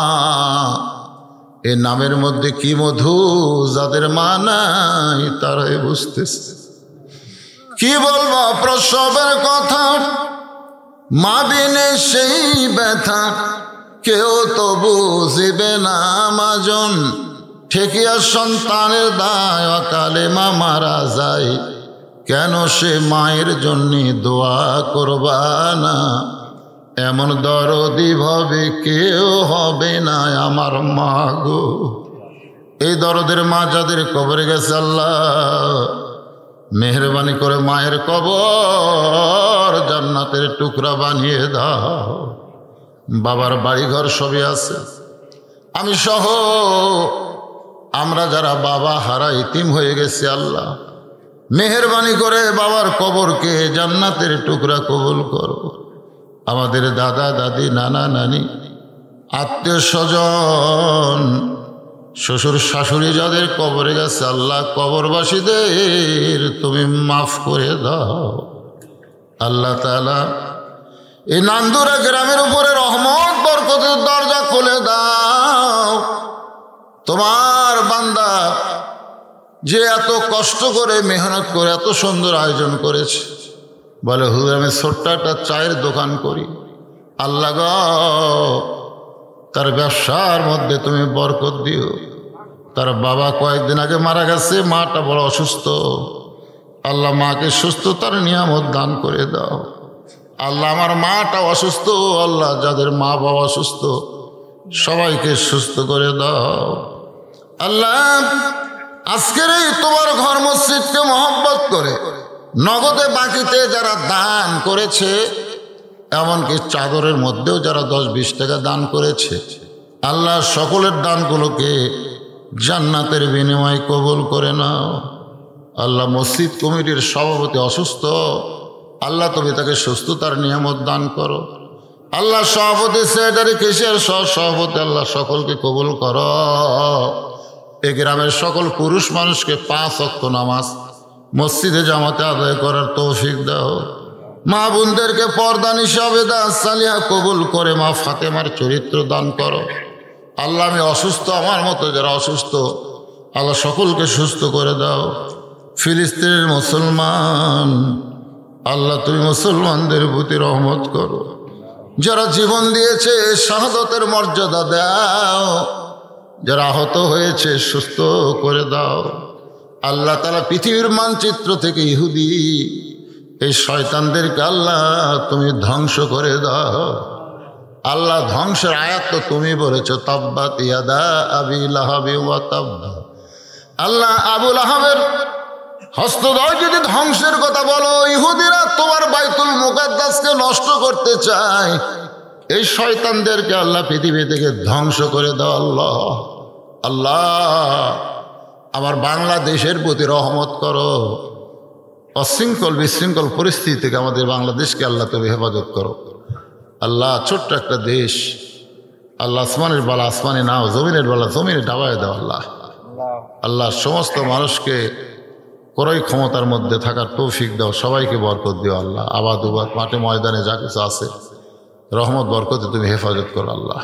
এ নামের মধ্যে কি মধু, যাদের মা নাই তারাই বুঝতেছে। কি বলবো প্রসবের কথা, মা বিনে সেই ব্যথা কেউ তো বুঝিবে না। মাজন ঠেকিয়া সন্তানের দায়, অকালে মা মারা যায়, কেন সে মায়ের জন্য দোয়া করবা না? এমন দরদি ভাবে কেউ হবে না আমার মা গো। এই দরদের মা যাদের কবরে গেছে আল্লাহ মেহেরবানি করে মায়ের কবর জান্নাতের টুকরা বানিয়ে দাও। বাবার বাড়িঘর সবই আছে, আমি সহ আমরা যারা বাবা হারা ইতিম হয়ে গেছি আল্লাহ মেহেরবানি করে বাবার কবরকে জান্নাতের টুকরা কবুল করো। আমাদের দাদা দাদি, নানা নানি, আত্মীয় স্বজন, শ্বশুর শাশুড়ি যাদের কবরে গেছে আল্লাহ কবরবাসীদের তুমি মাফ করে দাও। আল্লাহ তাআলা এই নান্দুরা গ্রামের উপরে রহমত বরকতের দরজা খুলে দাও। তোমার বান্দা যে এত কষ্ট করে মেহনত করে এত সুন্দর আয়োজন করেছে। বলে হুজুর আমি ছোট্ট একটা চায়ের দোকান করি, আল্লাহ গো তার ব্যবসার মধ্যে তুমি বরকত দিও। তার বাবা কয়েকদিন আগে মারা গেছে, মাটা বড় অসুস্থ, আল্লাহ মাকে সুস্থতার নিয়ামত দান করে দাও। আল্লাহ আমার মাটা অসুস্থ, আল্লাহ যাদের মা বাবা অসুস্থ সবাইকে সুস্থ করে দাও। আল্লাহ আজকের এই তোমার ঘর মসজিদকে মহব্বত করে নগদে বাকিতে যারা দান করেছে, এমনকি চাদরের মধ্যেও যারা 10-20 টাকা দান করেছে, আল্লাহ সকলের দানগুলোকে জান্নাতের বিনিময়ে কবুল করে নাও। আল্লাহ মসজিদ কমিটির সভাপতি অসুস্থ, আল্লাহ তুমি তাকে সুস্থতার নিয়ামত দান করো। আল্লাহ সভাপতি, সেক্রেটারি, কেশিয়ার, সভাপতি, আল্লাহ সকলকে কবুল করো। এই গ্রামের সকল পুরুষ মানুষকে 5 ওয়াক্ত নামাজ মসজিদে জামাতে আদায় করার তৌফিক দাও। মা বোনদেরকে পর্দা নিশাবে দান সালিহা কবুল করে মা ফাতেমার চরিত্র দান করো। আল্লাহ আমি অসুস্থ, আমার মতো যারা অসুস্থ আল্লাহ সকলকে সুস্থ করে দাও। ফিলিস্তিনের মুসলমান, আল্লাহ তুমি মুসলমানদের প্রতি রহমত করো। যারা জীবন দিয়েছে শাহাদতের মর্যাদা দাও, যারা আহত হয়েছে সুস্থ করে দাও। আল্লাহ তাআলা পৃথিবীর মানচিত্র থেকে ইহুদি এই শয়তানদেরকে আল্লাহ তুমি ধ্বংস করে দাও। আল্লাহ ধ্বংসের আয়াত তো তুমি বলেছো, তাব্বাত ইয়াদা আবি লাহাবি ওয়া তাব্বা। আল্লাহ আবু লাহাবের হস্তদ্বয় যদি ধ্বংসের কথা বলো, ইহুদিরা তোমার বাইতুল মুকাদ্দাসকে নষ্ট করতে চায়, এই শয়তানদেরকে আল্লাহ পৃথিবী থেকে ধ্বংস করে দাও। আল্লাহ আল্লাহ আমার বাংলাদেশের প্রতি রহমত করো। অশৃঙ্খল বিশৃঙ্খল পরিস্থিতি থেকে আমাদের বাংলাদেশকে আল্লাহ তুমি হেফাজত করো। আল্লাহ ছোট্ট একটা দেশ, আল্লাহ আসমানের বালা আসমানে নাও, জমিনের বালা জমিনে ডাবায় দাও। আল্লাহ আল্লাহ সমস্ত মানুষকে ক্রয় ক্ষমতার মধ্যে থাকার তৌফিক দাও, সবাইকে বরকত দিও। আল্লাহ আবাদ উবাদ মাঠে ময়দানে যা কিছু আছে রহমত বরকতে তুমি হেফাজত করো। আল্লাহ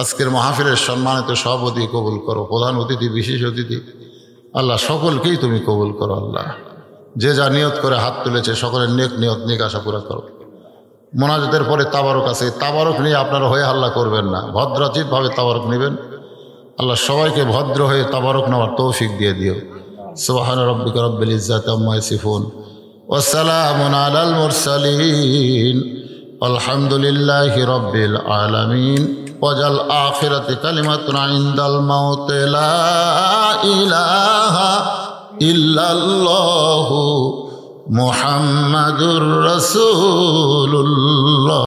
আজকের মাহফিলের সম্মানিত সভাপতি কবুল করো, প্রধান অতিথি, বিশেষ অতিথি, আল্লাহ সকলকেই তুমি কবুল করো। আল্লাহ যে যা নিয়ত করে হাত তুলেছে সকলের নেক নিয়ত নেক আশা পুরা করো। মোনাজাতের পরে তাবারক আছে, তাবারক নিয়ে আপনারা হয়ে হাল্লা করবেন না, ভদ্রাচিতভাবে তাবারক নেবেন। আল্লাহ সবাইকে ভদ্র হয়ে তাবারক নেওয়ার তৌফিক দিয়ে দিও। সুবহান রাব্বিকা রাব্বিল ইজ্জাতি আম্মা ইয়াসিফুন ওয়া সালামুন আলাল মুরসালিন আলহামদুলিল্লাহি রাব্বিল আলামিন। ওয়াজাল আখিরাতি কালিমাতুন ইনদাল মাউত লা ইলাহা ইল্লাল্লাহু মুহাম্মাদুর রাসূলুল্লাহ।